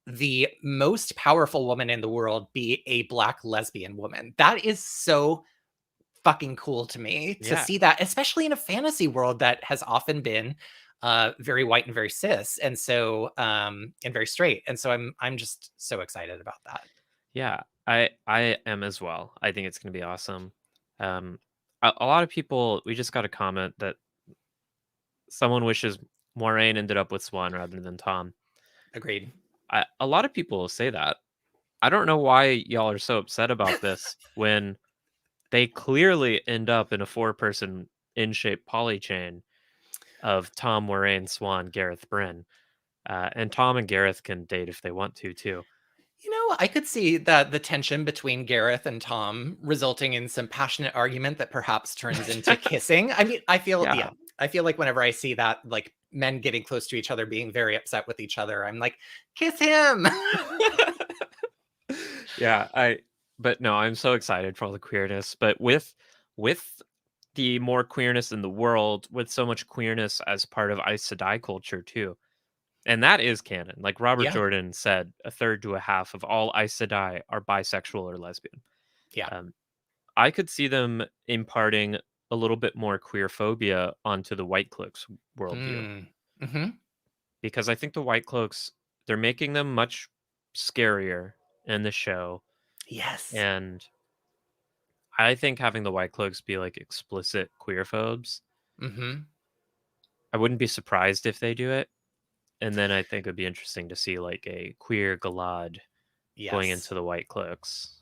the most powerful woman in the world be a black lesbian woman. That is so fucking cool to me to Yeah. see that, especially in a fantasy world that has often been very white and very cis, and so and very straight. And so I'm just so excited about that. Yeah. I am as well. I think it's going to be awesome. Um a lot of people we just got a comment that someone wishes Moraine ended up with Swan rather than Tom. Agreed. A lot of people say that. I don't know why y'all are so upset about this when they clearly end up in a four-person in-shape polychain of Tom, Moraine, Swan, Gareth, Bryn. And Tom and Gareth can date if they want to too. You know, I could see that the tension between Gareth and Tom resulting in some passionate argument that perhaps turns into kissing. I mean, Yeah. I feel like whenever I see that, like men getting close to each other, being very upset with each other, I'm like, kiss him. Yeah, but no, I'm so excited for all the queerness, but with the more queerness in the world, with so much queerness as part of Aes Sedai culture too. And that is canon. Like Robert Yeah, Jordan said, a third to a half of all Aes Sedai are bisexual or lesbian. yeah. Um, I could see them imparting a little bit more queer phobia onto the White Cloaks worldview Mm. Hmm. because I think the White Cloaks they're making them much scarier in the show, Yes. and I think having the White Cloaks be like explicit queer phobes Hmm. I wouldn't be surprised if they do it. And then I think it'd be interesting to see like a queer Galad going Yes. into the White Cloaks.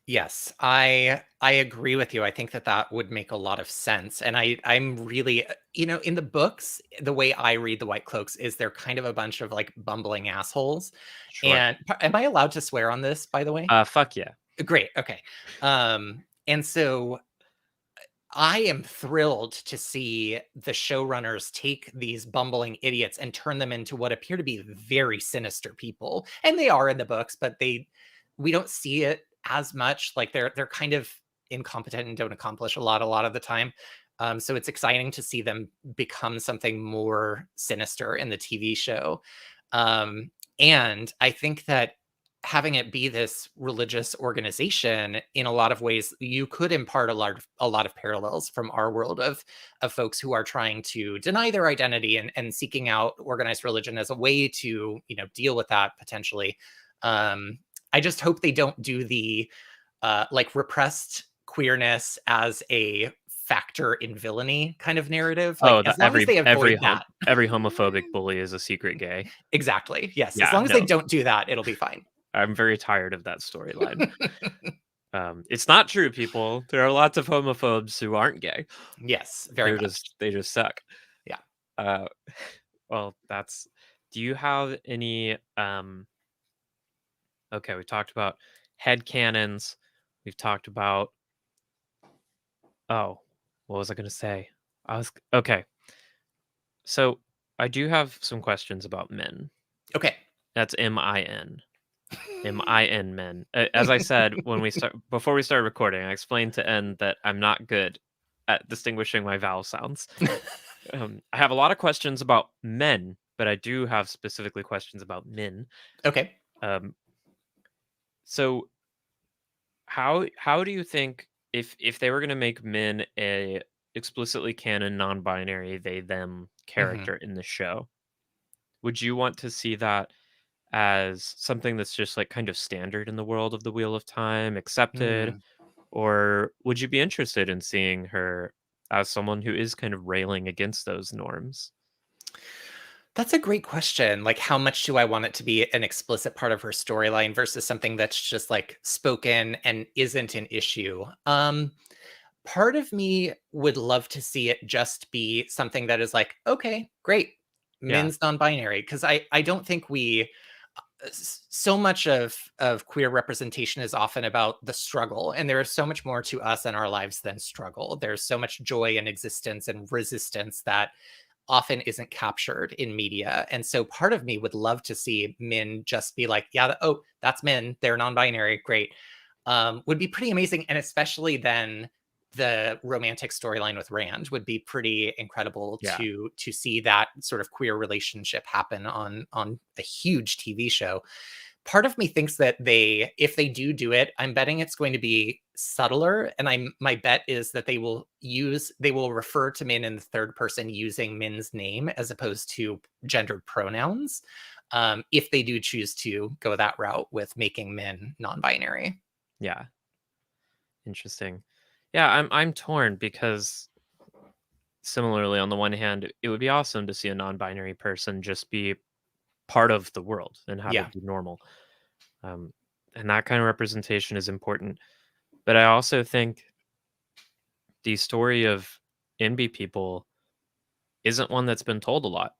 Yes, I agree with you. I think that that would make a lot of sense. And I'm really, in the books, the way I read the White Cloaks is they're kind of a bunch of like bumbling assholes. Sure. And am I allowed to swear on this, by the way? Fuck yeah. Great. Okay. And so I am thrilled to see the showrunners take these bumbling idiots and turn them into what appear to be very sinister people. And they are in the books, but we don't see it as much. Like they're kind of incompetent and don't accomplish a lot of the time. So it's exciting to see them become something more sinister in the TV show. And I think that having it be this religious organization, in a lot of ways, you could impart a lot of parallels from our world of folks who are trying to deny their identity and seeking out organized religion as a way to deal with that potentially. I just hope they don't do the like repressed queerness as a factor in villainy kind of narrative. Like as long as they avoid that. Every homophobic bully is a secret gay. Exactly. Yes. Yeah, as long as they don't do that, it'll be fine. I'm very tired of that storyline. It's not true, people. There are lots of homophobes who aren't gay. Yes, very much. They just suck. Yeah. Well, that's. Do you have any? Okay, we talked about headcanons. We've talked about. Oh, what was I going to say? Okay. So I do have some questions about men. Okay. That's MIN. MIN men. As I said before we started recording, I explained to N that I'm not good at distinguishing my vowel sounds. I have a lot of questions about men, but I do have specifically questions about min. Okay. So how do you think if they were going to make min a explicitly canon non-binary they them character in the show, would you want to see that as something that's just like kind of standard in the world of the Wheel of Time, accepted, or would you be interested in seeing her as someone who is kind of railing against those norms? That's a great question. Like, how much do I want it to be an explicit part of her storyline versus something that's just like spoken and isn't an issue? Part of me would love to see it just be something that is like, okay, great, men's non-binary, because I don't think we so much of queer representation is often about the struggle, and there is so much more to us in our lives than struggle. There's so much joy and existence and resistance that often isn't captured in media. And so part of me would love to see Min just be like, yeah, oh, that's Min, they're non-binary, great. Would be pretty amazing. And especially then the romantic storyline with Rand would be pretty incredible to see that sort of queer relationship happen on a huge TV show. Part of me thinks that if they do it, I'm betting it's going to be subtler. And my bet is that they will refer to Min in the third person using Min's name as opposed to gendered pronouns. If they do choose to go that route with making Min non-binary. Yeah. Interesting. Yeah, I'm torn because similarly, on the one hand, it would be awesome to see a non-binary person just be part of the world and have it be normal. And that kind of representation is important. But I also think the story of NB people isn't one that's been told a lot.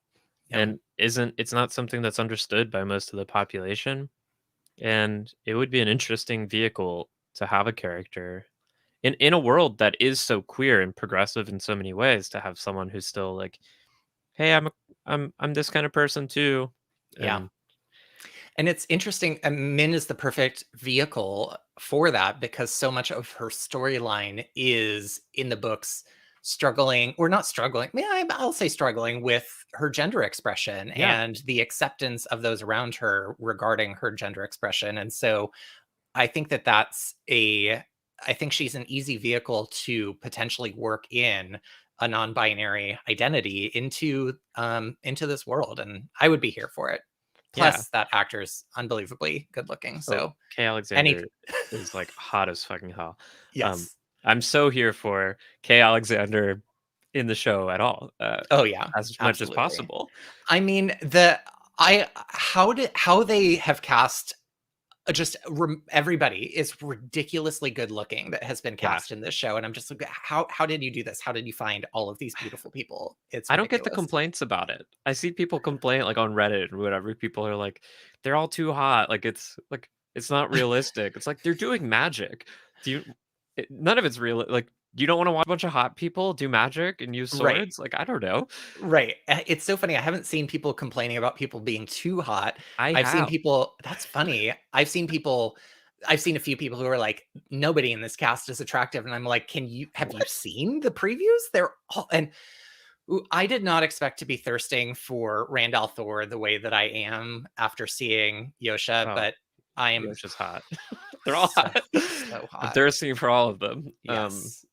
And it's not something that's understood by most of the population. And it would be an interesting vehicle to have a character in a world that is so queer and progressive in so many ways, to have someone who's still like, hey, I'm this kind of person too. And it's interesting. Min is the perfect vehicle for that because so much of her storyline is in the books struggling, or not struggling. I'll say struggling with her gender expression and the acceptance of those around her regarding her gender expression. And so I think I think she's an easy vehicle to potentially work in a non-binary identity into this world. And I would be here for it. Plus, that actor's unbelievably good looking. So Kay Alexander is like hot as fucking hell. Yes. I'm so here for Kay Alexander in the show at all, Oh yeah, as much as absolutely. possible. I mean, how they have cast everybody is ridiculously good looking that has been Yeah. cast in this show, and I'm just like, how did you do this? How did you find all of these beautiful people? It's I don't get the ridiculous. complaints about it. I see people complain like on Reddit or whatever. People are like, they're all too hot. Like it's not realistic. It's like they're doing magic. Do you? None of it's real. Like you don't want to watch a bunch of hot people do magic and use Right. swords. Like I don't know. Right. It's so funny. I haven't seen people complaining about people being too hot. I I've seen have. people, that's funny. I've seen a few people who are like, nobody in this cast is attractive. And I'm like, have you seen the previews? They're all, and I did not expect to be thirsting for Randall Thor the way that I am after seeing Yosha, Oh, but I am Yosha's hot. They're all so, hot. so I'm hot. thirsting for all of them. Yes.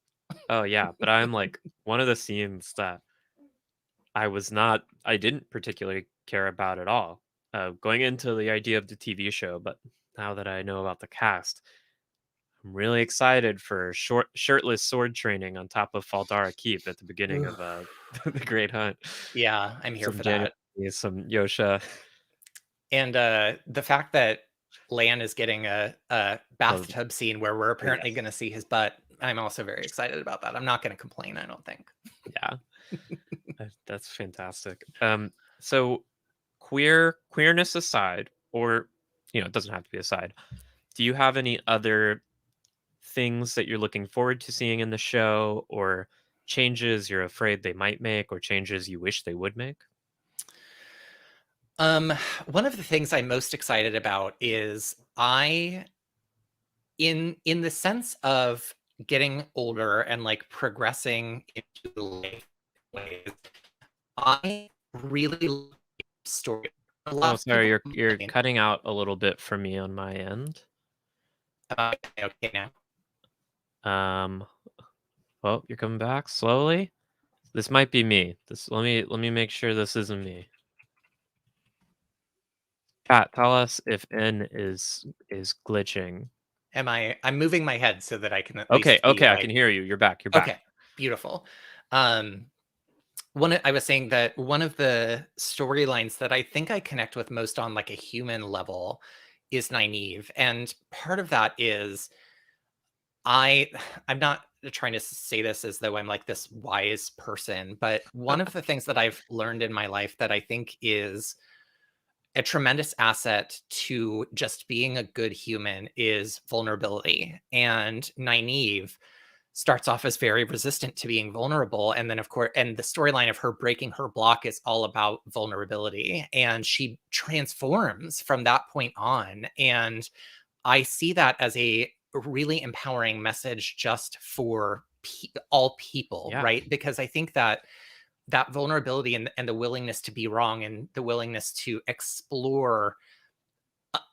Oh yeah, but I'm like one of the scenes that I didn't particularly care about at all going into the idea of the TV show, but now that I know about the cast, I'm really excited for shirtless sword training on top of Faldara Keep at the beginning of the Great Hunt. Yeah, I'm here Some for January, that. some Yosha. And the fact that Lan is getting a bathtub scene where we're apparently yes. going to see his butt, I'm also very excited about that. I'm not going to complain, I don't think. Yeah, that's fantastic. So queerness aside, or it doesn't have to be aside. Do you have any other things that you're looking forward to seeing in the show, or changes you're afraid they might make, or changes you wish they would make? One of the things I'm most excited about is in the sense of getting older and like progressing into life ways, I really like story. Oh, sorry, you're cutting out a little bit for me on my end. Okay now. Well, you're coming back slowly. This might be me. Let me make sure this isn't me. Pat, tell us if N is glitching. I'm moving my head so that I can at Okay, least see, I can hear you. You're back. You're back. Okay, beautiful. I was saying that one of the storylines that I think I connect with most on like a human level is Nynaeve, and part of that is I'm not trying to say this as though I'm like this wise person, but one of the things that I've learned in my life that I think is a tremendous asset to just being a good human is vulnerability. And Nynaeve starts off as very resistant to being vulnerable. And then, of course, and the storyline of her breaking her block is all about vulnerability. And she transforms from that point on. And I see that as a really empowering message just for all people, Yeah. right? Because I think that vulnerability and the willingness to be wrong and the willingness to explore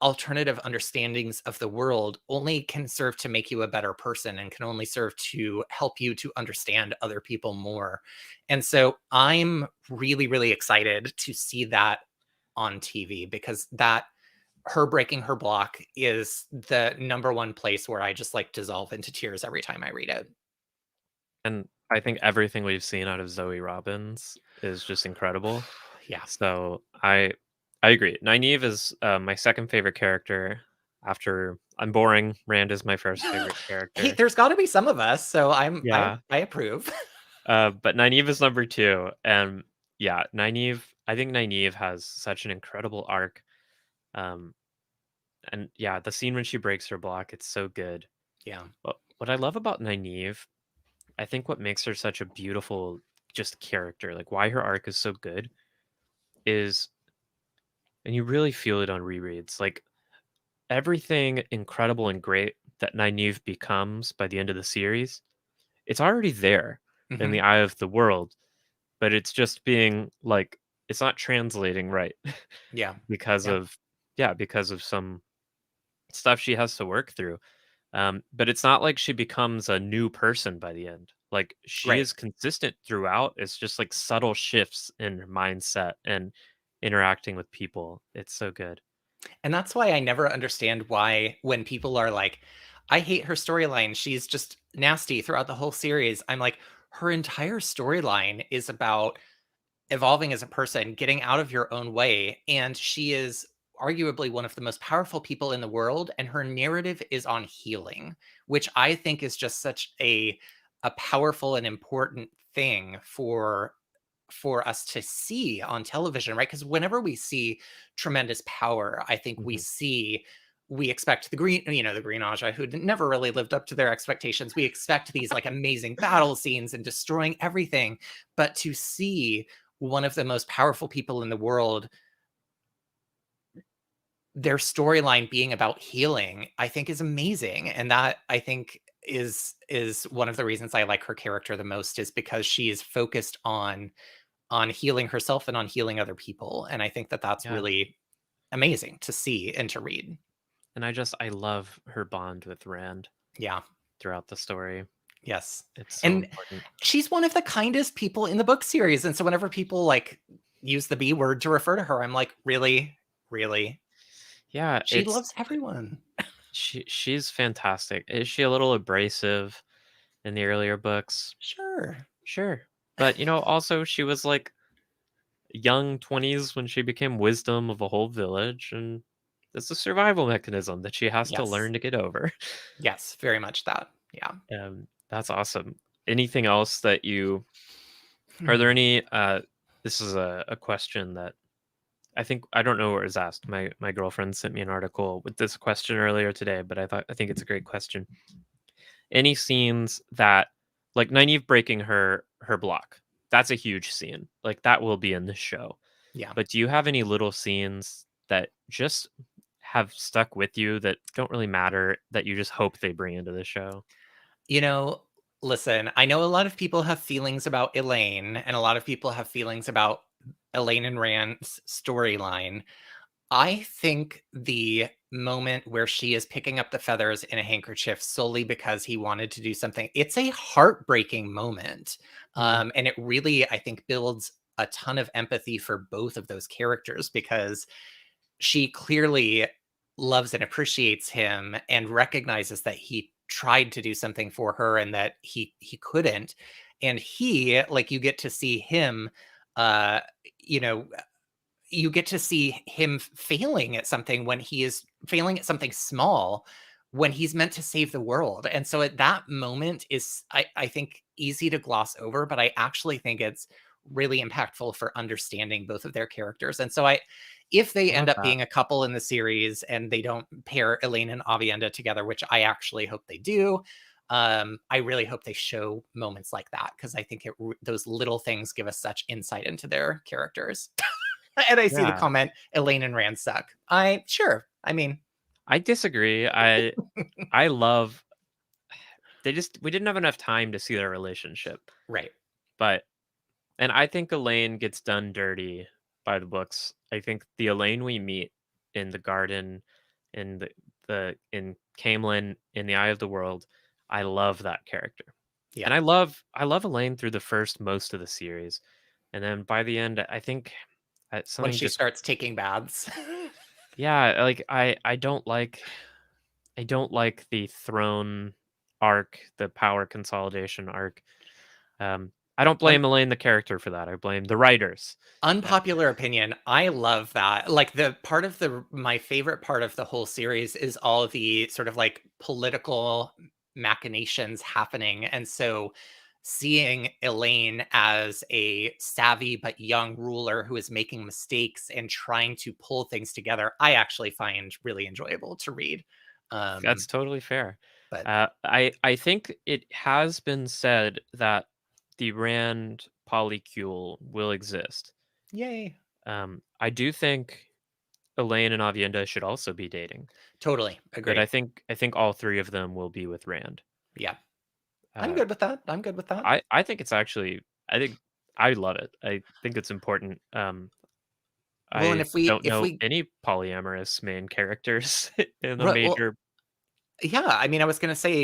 alternative understandings of the world only can serve to make you a better person and can only serve to help you to understand other people more. And so I'm really, really excited to see that on TV, because that her breaking her block is the number one place where I just like dissolve into tears every time I read it. And I think everything we've seen out of Zoe Robbins is just incredible. Yeah. So I agree. Nynaeve is my second favorite character. After I'm boring, Rand is my first favorite character. Hey, there's got to be some of us, so Yeah. I approve. But Nynaeve is number 2, and yeah, Nynaeve. I think Nynaeve has such an incredible arc. And yeah, the scene when she breaks her block, it's so good. Yeah. What I love about Nynaeve, I think what makes her such a beautiful just character, like why her arc is so good, is, and you really feel it on rereads, like everything incredible and great that Nynaeve becomes by the end of the series, it's already there in the eye of the world, but it's just being like, it's not translating right. Yeah. because of some stuff she has to work through. But it's not like she becomes a new person by the end. Like she Right. is consistent throughout. It's just like subtle shifts in her mindset and interacting with people. It's so good. And that's why I never understand why when people are like, I hate her storyline, she's just nasty throughout the whole series. I'm like, her entire storyline is about evolving as a person, getting out of your own way, and she is arguably one of the most powerful people in the world, and her narrative is on healing, which I think is just such a powerful and important thing for us to see on television, right? Because whenever we see tremendous power, I think Mhm. we expect the green, the Green Aja, who never really lived up to their expectations. We expect these like amazing battle scenes and destroying everything. But to see one of the most powerful people in the world, their storyline being about healing, I think is amazing. And that I think is one of the reasons I like her character the most, is because she is focused on healing herself and on healing other people. And I think that that's Yeah. really amazing to see and to read. And I love her bond with Rand Yeah. throughout the story. Yes. It's so And important. she's one of the kindest people in the book series. And so whenever people like use the B word to refer to her, I'm like, really? Really? Yeah, She loves everyone. she's fantastic. Is she a little abrasive in the earlier books? Sure. Sure. But also she was like young 20s when she became wisdom of a whole village, and it's a survival mechanism that she has to Yes. learn to get over. Yes, very much that. Yeah. That's awesome. Anything else that you are Hmm. there any this is a question that I don't know where it was asked. My girlfriend sent me an article with this question earlier today, but I think it's a great question. Any scenes that like Nynaeve breaking her block, that's a huge scene. Like that will be in the show. Yeah. But do you have any little scenes that just have stuck with you that don't really matter that you just hope they bring into the show? You know, listen, I know a lot of people have feelings about Elaine, and a lot of people have feelings about Elaine and Rand's storyline. I think the moment where she is picking up the feathers in a handkerchief solely because he wanted to do something, it's a heartbreaking moment. Mm, And it really, I think, builds a ton of empathy for both of those characters, because she clearly loves and appreciates him and recognizes that he tried to do something for her and that he couldn't. And he, like, you get to see him, uh you know you get to see him failing at something, when he is failing at something small, when he's meant to save the world. And so at that moment is, I think, easy to gloss over, but I actually think it's really impactful for understanding both of their characters. And so if they I end love up that. being a couple in the series and they don't pair Elaine and Avienda together, which I actually hope they do, I really hope they show moments like that, because I think those little things give us such insight into their characters. And I see the Yeah. comment, Elaine and Rand suck. Sure. I mean, I disagree. I love we didn't have enough time to see their relationship. right. But and I think Elaine gets done dirty by the books. I think the Elaine we meet in the garden, in the in Camelin, in the Eye of the World, I love that character. Yeah. And I love Elaine through the first most of the series. And then by the end, I think When something she just starts taking baths. yeah, like I don't like the throne arc, the power consolidation arc. I don't Un- blame Elaine the character for that. I blame the writers. Uh, Unpopular opinion. I love that. Like, the part of my favorite part of the whole series is all of the sort of like political machinations happening. And so seeing Elaine as a savvy but young ruler who is making mistakes and trying to pull things together, I actually find really enjoyable to read. that's totally fair. But I think it has been said that the Rand polycule will exist. yay. I do think Elaine and Avienda should also be dating, Totally but agree. I think all three of them will be with Rand. Yeah. I'm Uh, good with that. I'm good with that. I think it's actually I think I love it. I think it's important. Well, and I don't if know we any polyamorous main characters in a well, major yeah, I mean, I was gonna say,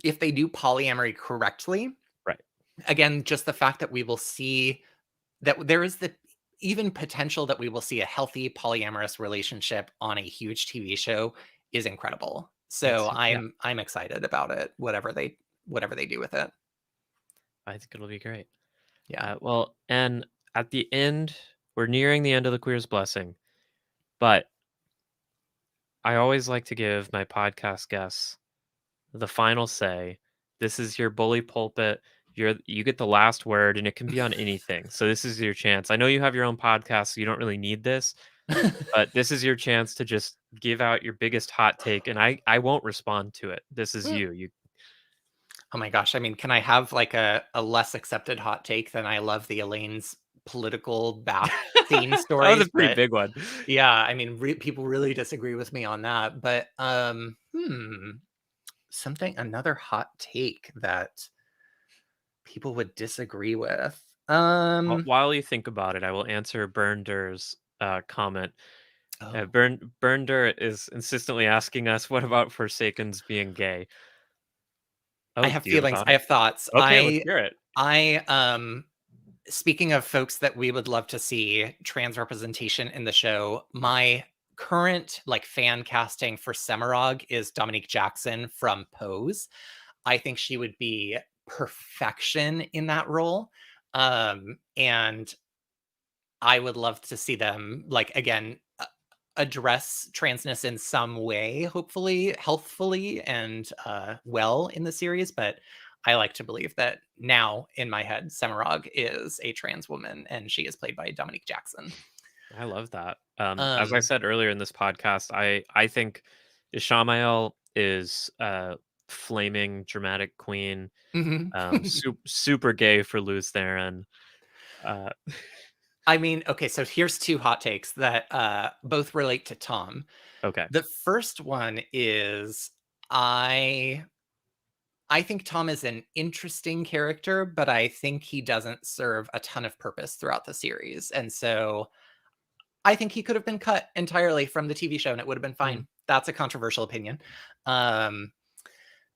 if they do polyamory correctly, right. again, just the fact that we will see that there is the even potential that we will see a healthy polyamorous relationship on a huge TV show is incredible. So Yeah. I'm excited about it, whatever they do with it. I think it'll be great. Yeah. Well, and at the end, we're nearing the end of the Queer's Blessing, but I always like to give my podcast guests the final say. This is your bully pulpit. You get the last word, and it can be on anything. So this is your chance. I know you have your own podcast, so you don't really need this, but this is your chance to just give out your biggest hot take, and I won't respond to it. This is you. You Oh my gosh. I mean, can I have like a less accepted hot take than I love the Elaine's political bath scene that was stories? a pretty But big one. yeah, I mean, people really disagree with me on that. But another hot take that people would disagree with. While you think about it, I will answer Burndur's comment. Oh, Burndur is insistently asking us, "What about Forsakens being gay?" I Oh, have do you have a feelings. thought? I have thoughts. Okay, let's hear it. Speaking of folks that we would love to see trans representation in the show, my current like fan casting for Semirog is Dominique Jackson from Pose. I think she would be perfection in that role. And I would love to see them like again address transness in some way, hopefully healthfully and well in the series. But I like to believe that now in my head, Semirog is a trans woman and she is played by Dominique Jackson. I love that. As I Um, said earlier in this podcast, I think Ishamael is flaming dramatic queen, mhm. super gay for Luz Theron. Uh, I mean, okay, so here's two hot takes that both relate to Tom. okay, The first one is I I think Tom is an interesting character, but I think he doesn't serve a ton of purpose throughout the series. And so I think he could have been cut entirely from the TV show and it would have been Mm. fine. That's a controversial opinion. Um,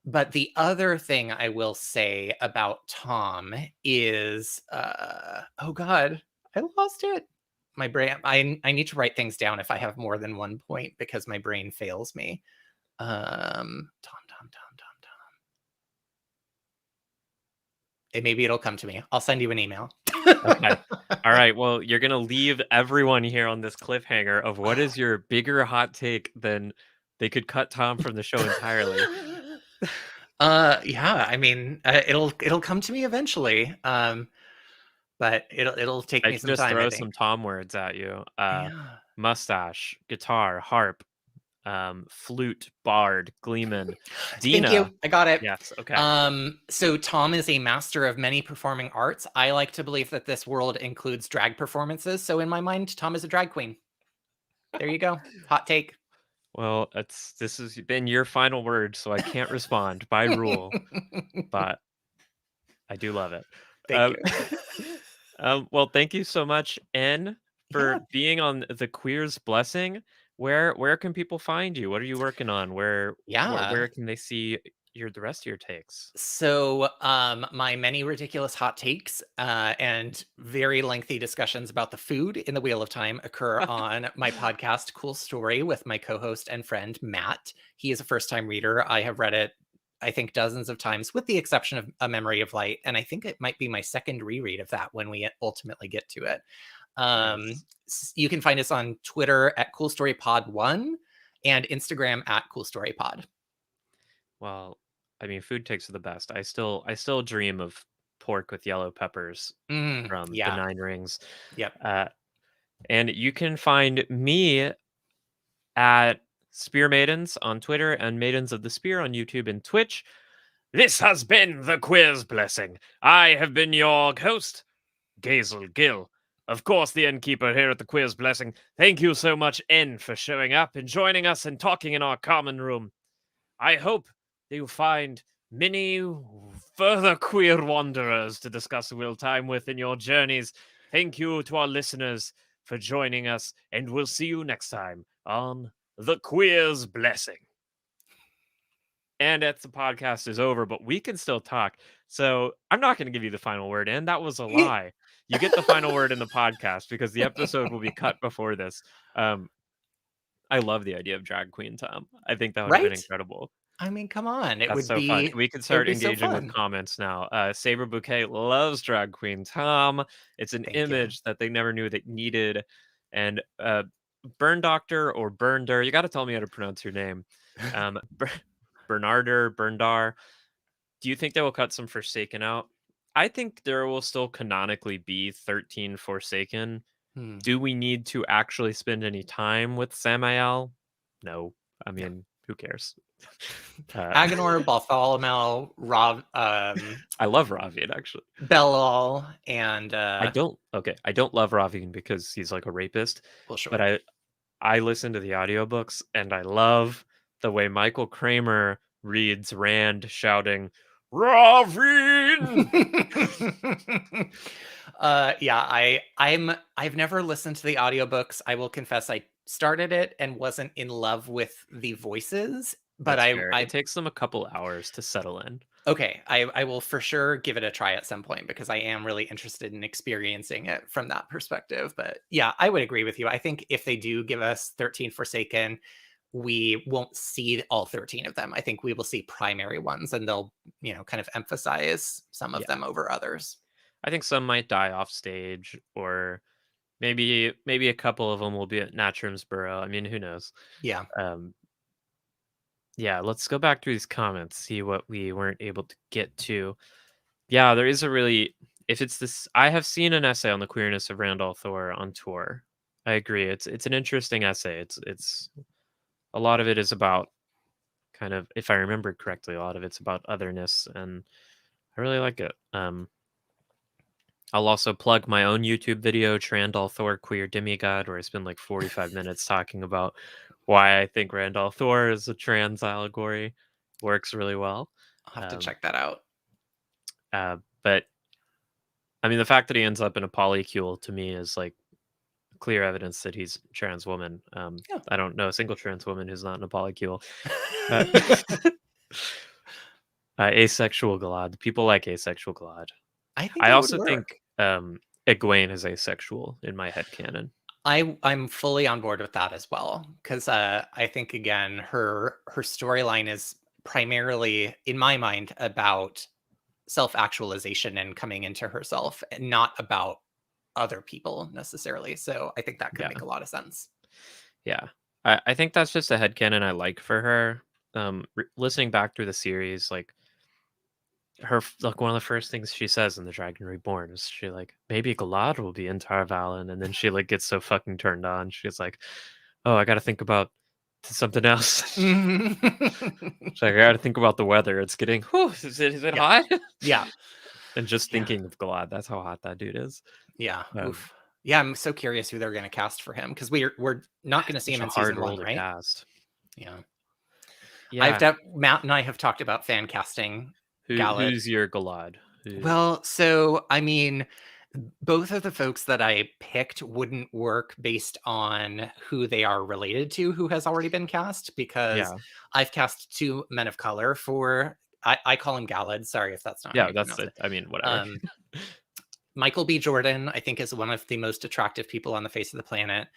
but the other thing I will say about Tom is oh god, I lost it. My brain I need to write things down if I have more than one point because my brain fails me. Tom. Maybe it'll come to me. I'll send you an email. Okay. All right. Well, you're gonna leave everyone here on this cliffhanger of what is your bigger hot take than they could cut Tom from the show entirely. Yeah, I mean, it'll come to me eventually. But it'll take I me could some just time, I throw think. some Tom words at you. Yeah. Mustache, guitar, harp, flute, bard, gleeman, Thank you. Dina. I got it. Yes. Okay. So Tom is a master of many performing arts. I like to believe that this world includes drag performances. So in my mind, Tom is a drag queen. There you go. This take. Well, this has been your final word, so I can't respond by rule, but I do love it. Thank Um, you. well, thank you so much, N, Yeah. for being on the Queer's Blessing. Where can people find you? What are you working on? Where can they see the rest of your takes? So, my many ridiculous hot takes and very lengthy discussions about the food in the Wheel of Time occur on my podcast, Cool Story, with my co host and friend, Matt. He is a first time reader. I have read it, I think, dozens of times, with the exception of A Memory of Light. And I think it might be my second reread of that when we ultimately get to it. Nice. You can find us on Twitter at Cool Story Pod 1 and Instagram at Cool Story Pod. Well, I mean, food takes are the best. I still dream of pork with yellow peppers from the Yeah. Nine Rings. Yep. And you can find me at Spear Maidens on Twitter and Maidens of the Spear on YouTube and Twitch. This has been the Quiz Blessing. I have been your host, Gazel Gill. Of course, the innkeeper here at the Quiz Blessing. Thank you so much, N, for showing up and joining us and talking in our common room. I hope that you find many further queer wanderers to discuss Will Time with in your journeys. Thank you to our listeners for joining us, and we'll see you next time on The Queer's Blessing. And that's the podcast is over, but we can still talk. So I'm not going to give you the final word, and that was a lie. You get the final word in the podcast because the episode will be cut before this. I I love the idea of drag queen Tom. I think that would have been Right? incredible. I mean, come on. It That's would so fun. be We could it would start be so engaging with fun. comments now. Saber Bouquet loves drag queen Tom. It's an Thank you. image that they never knew they needed. And Burn Doctor or Burnder, you got to tell me how to pronounce your name. Berndar. Do you think they will cut some Forsaken out? I think there will still canonically be 13 Forsaken. Hmm. Do we need to actually spend any time with Samael? No. I mean, who cares? Agenor, Baltholomew, I love Ravian actually. Belal, and I don't love Ravian because he's like a rapist, well, sure. but I listen to the audiobooks and I love the way Michael Kramer reads Rand shouting Ravian. I've never listened to the audiobooks. I will confess I started it and wasn't in love with the voices, but That's fair. It takes them a couple hours to settle in. okay, I will for sure give it a try at some point because I am really interested in experiencing it from that perspective. But yeah, I would agree with you. I think if they do give us 13 Forsaken, we won't see all 13 of them. I think we will see primary ones and they'll, kind of emphasize some of them over others. I think some might die off stage, or maybe a couple of them will be at Natrim's Burrow. I mean, who knows? Yeah. Yeah, let's go back through these comments, see what we weren't able to get to. Yeah, there is a really, if it's this, I have seen an essay on the queerness of Rand al'Thor on tour. I agree. It's an interesting essay. It's a lot of it is about kind of, if I remember correctly, a lot of it's about otherness, and I really like it. I'll also plug my own YouTube video, Rand al'Thor Queer Demigod, where I spend like 45 minutes talking about why I think Rand al'Thor is a trans allegory. Works really well. I'll have to check that out. But I mean, the fact that he ends up in a polycule to me is like clear evidence that he's a trans woman. I don't know a single trans woman who's not in a polycule. Asexual Galad. People like asexual Galad. I also think Egwene is asexual in my headcanon. I'm fully on board with that as well, because I think again her storyline is primarily, in my mind, about self-actualization and coming into herself, and not about other people necessarily. So I think that could make a lot of sense. Yeah, I think that's just a headcanon I like for her. Listening back through the series, like one of the first things she says in The Dragon Reborn is she like, maybe Galad will be in Tar Valon, and then she like gets so fucking turned on. She's like, oh, I gotta think about something else. She's like, I gotta think about the weather. It's getting, is it hot? Yeah. And just thinking of Galad, that's how hot that dude is. Yeah. Oof. Yeah, I'm so curious who they're going to cast for him, because we're not going to see him in season 1, right? Cast. Yeah. Matt and I have talked about fan casting. Who's your Galad? Well, so I mean, both of the folks that I picked wouldn't work based on who they are related to, who has already been cast, because I've cast 2 men of color for. I call him Galad. Sorry if that's not. Yeah, that's it. I mean, whatever. Michael B. Jordan, I think, is one of the most attractive people on the face of the planet,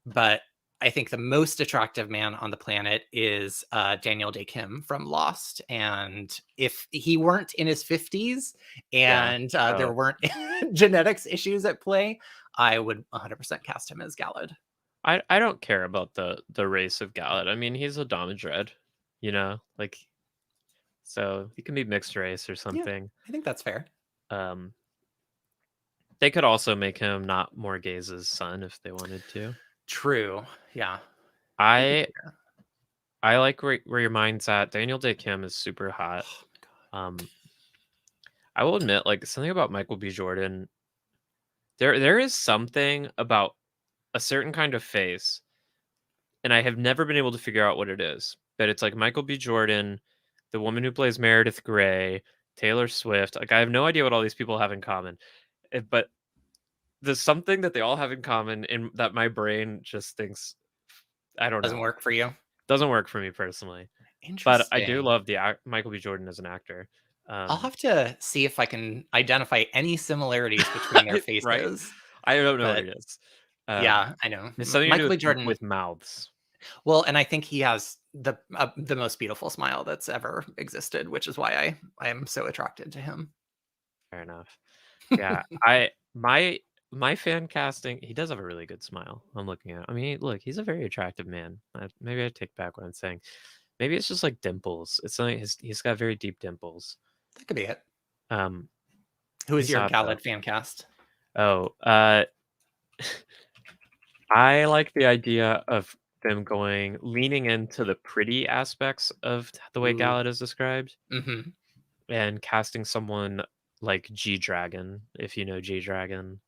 but I think the most attractive man on the planet is Daniel Day Kim from Lost. And if he weren't in his 50s and there weren't genetics issues at play, I would 100% cast him as Galad. I don't care about the race of Galad. I mean, he's a Damodred, like, so he can be mixed race or something. Yeah, I think that's fair. They could also make him not Morghase's son if they wanted to. True. Yeah. I like where your mind's at. Daniel Day Kim is super hot. Oh, I will admit, like, something about Michael B. Jordan. There is something about a certain kind of face, and I have never been able to figure out what it is. But it's like Michael B. Jordan, the woman who plays Meredith Grey, Taylor Swift. Like, I have no idea what all these people have in common, but there's something that they all have in common, in that my brain just thinks, I don't know. Doesn't work for you? Doesn't work for me personally. But I do love the Michael B. Jordan as an actor. I'll have to see if I can identify any similarities between their faces. Right? I don't know what it is. Yeah, I know. It's something Michael B. Jordan with mouths. Well, and I think he has the most beautiful smile that's ever existed, which is why I am so attracted to him. Fair enough. Yeah, my fan casting, he does have a really good smile. I'm looking at. I mean, look, he's a very attractive man. Maybe I take back what I'm saying. Maybe it's just like dimples. It's like he's got very deep dimples. That could be it. Um, Who is he's your hot though. Galad fan cast? Oh, I like the idea of them leaning into the pretty aspects of the way Ooh. Galad is described Mm-hmm. and casting someone like G Dragon, if you know G Dragon.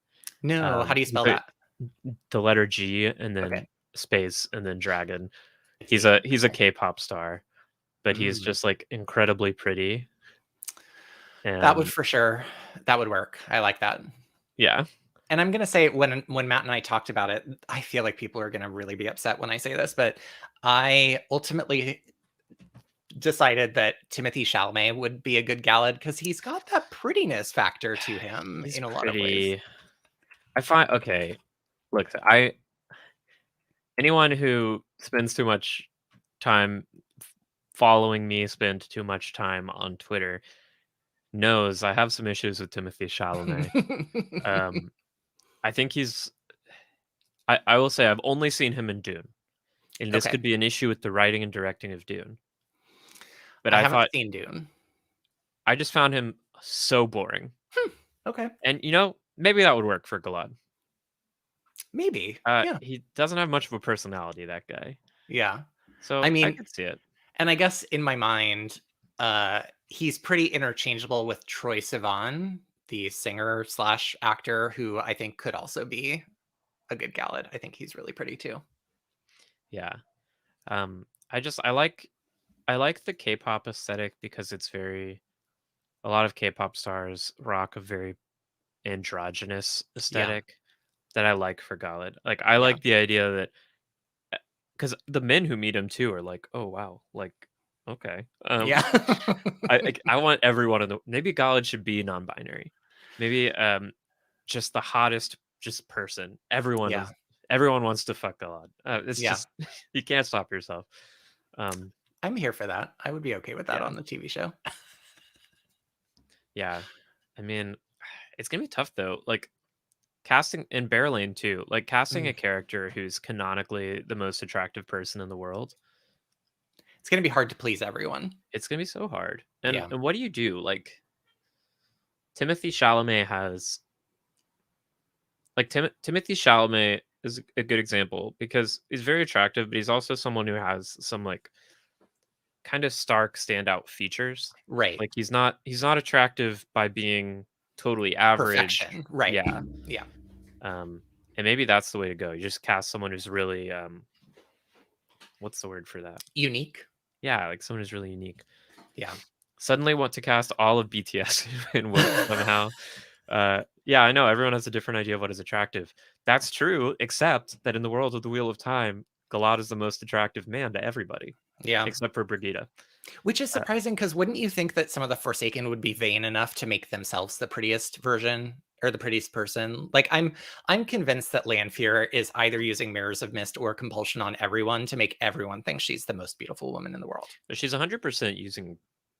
No, how do you spell the, that? the letter G and then Okay. space and then dragon. I He's see. a K-pop star, but he's Mm. just like incredibly pretty. That would And for sure. That would work. I like that. yeah, And I'm gonna say when Matt and I talked about it, I feel like people are gonna really be upset when I say this, but I ultimately decided that Timothy Chalamet would be a good Galad because he's got that prettiness factor to him he's in a lot of ways. pretty. I find okay. Look, anyone who spends too much time following me, spend too much time on Twitter, knows I have some issues with Timothy Chalamet. I think I will say I've only seen him in Dune, and this Okay. could be an issue with the writing and directing of Dune. But I I haven't thought seen Dune. I just found him so boring. Okay. And maybe that would work for Galad. Maybe. Yeah. He doesn't have much of a personality, that guy. Yeah. So I I mean, could see it. and I guess in my mind, he's pretty interchangeable with Troye Sivan, the singer slash actor, who I think could also be a good Galad. I think he's really pretty too. Yeah. I like the K-pop aesthetic because it's a lot of K-pop stars rock a very androgynous aesthetic that I like for Galad. Like I Yeah. like the idea that because the men who meet him too are like, oh wow, like okay. Yeah. I want everyone in the maybe Galad should be non-binary. Maybe just the hottest just person. Yeah. Everyone wants to fuck Galad. It's Yeah. just you can't stop yourself. I'm here for that. I would be okay with that Yeah. on the TV show. Yeah. I mean, it's gonna be tough though. Like casting in Bear Lane too, like casting a character who's canonically the most attractive person in the world. It's going to be hard to please everyone. It's gonna be so hard. Yeah. And what do you do? Like Timothy Chalamet has like Timothy Chalamet is a good example because he's very attractive, but he's also someone who has some like kind of stark standout features. Right. Like he's not attractive by being totally average. Perfection. Right. Yeah. Yeah. And maybe that's the way to go. You just cast someone who's really what's the word for that? Unique. Yeah, like someone who's really unique. Yeah. Suddenly want to cast all of BTS in women somehow. Yeah, I know everyone has a different idea of what is attractive. That's true, except that in the world of the Wheel of Time, Galad is the most attractive man to everybody. Yeah. Except for Brigida. Which is surprising because wouldn't you think that some of the Forsaken would be vain enough to make themselves the prettiest version or the prettiest person? Like I'm convinced that Lanfear is either using Mirrors of Mist or compulsion on everyone to make everyone think she's the most beautiful woman in the world. But she's 100% using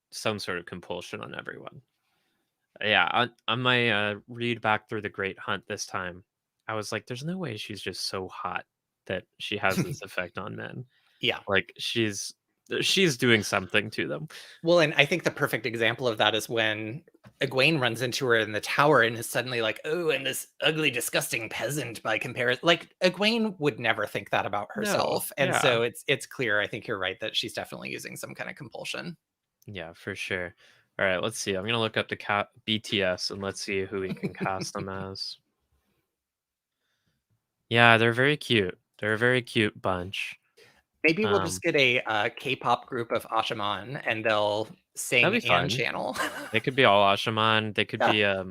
some sort of compulsion on everyone. Yeah, on my read back through the Great Hunt this time, I was like, there's no way she's just so hot that she has this effect on men. Yeah. Like she's doing something to them. Well, and I think the perfect example of that is when Egwene runs into her in the tower and is suddenly like, oh, and this ugly, disgusting peasant by comparison. Like Egwene would never think that about herself. No, And yeah. so it's clear, I think you're right, that she's definitely using some kind of compulsion. Yeah, for sure. All right, let's see. I'm gonna look up the BTS and let's see who we can cast them as. Yeah, they're very cute. They're a very cute bunch. Maybe we'll just get a K-pop group of Ashaman and they'll sing That'd be and fun. channel. They could be all Ashaman. They could Yeah.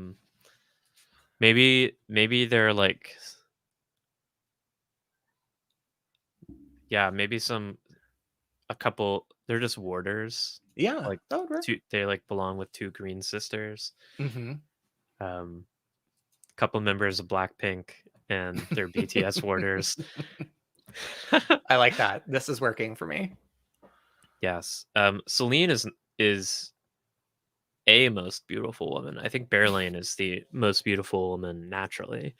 be maybe they're like maybe a couple they're just warders. Yeah, Like that would work. they like belong with two green sisters. Mm-hmm. Couple members of Blackpink and their BTS warders. I like that. This is working for me. Yes. Celine is a most beautiful woman. I think Berylane is the most beautiful woman naturally.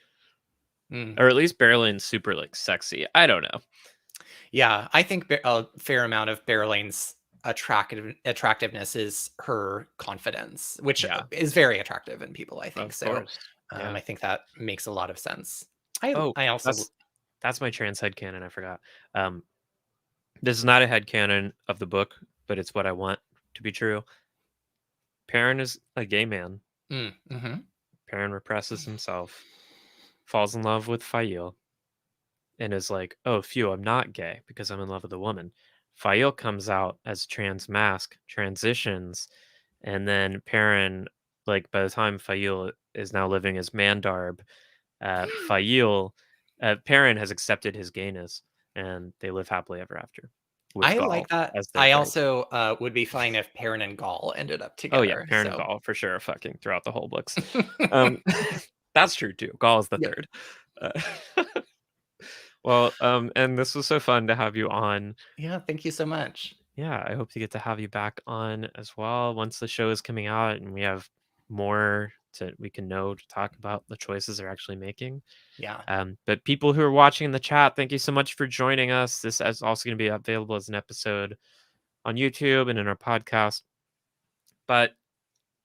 Mm. Or at least Berlane's super like sexy. I don't know. Yeah, I think a fair amount of Berlane's attractiveness is her confidence, which Yeah. is very attractive in people, I think. Of So course. Yeah. I think that makes a lot of sense. Oh, I also that's my trans headcanon. I forgot. This is not a headcanon of the book, but it's what I want to be true. Perrin is a gay man. mm-hmm. Perrin represses himself, falls in love with Fail, and is like, "Oh, phew, I'm not gay because I'm in love with a woman." Fail comes out as trans mask, transitions, and then Perrin, like by the time Fail is now living as Mandarb, Perrin has accepted his gayness, and they live happily ever after. With I Gaul like that. as their I third. also would be fine if Perrin and Gaul ended up Oh yeah, together. Perrin and So Gaul for sure, fucking throughout the whole books. That's true too. Gaul is the Yeah. third. Well, and this was so fun to have you on. Yeah, thank you so much. Yeah, I hope to get to have you back on as well once the show is coming out and we have more we can know to talk about the choices they're actually making. Yeah. But people who are watching in the chat, thank you so much for joining us. This is also going to be available as an episode on YouTube and in our podcast. But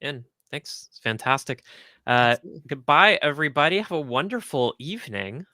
thanks. It's fantastic. Absolutely. Goodbye, everybody. Have a wonderful evening.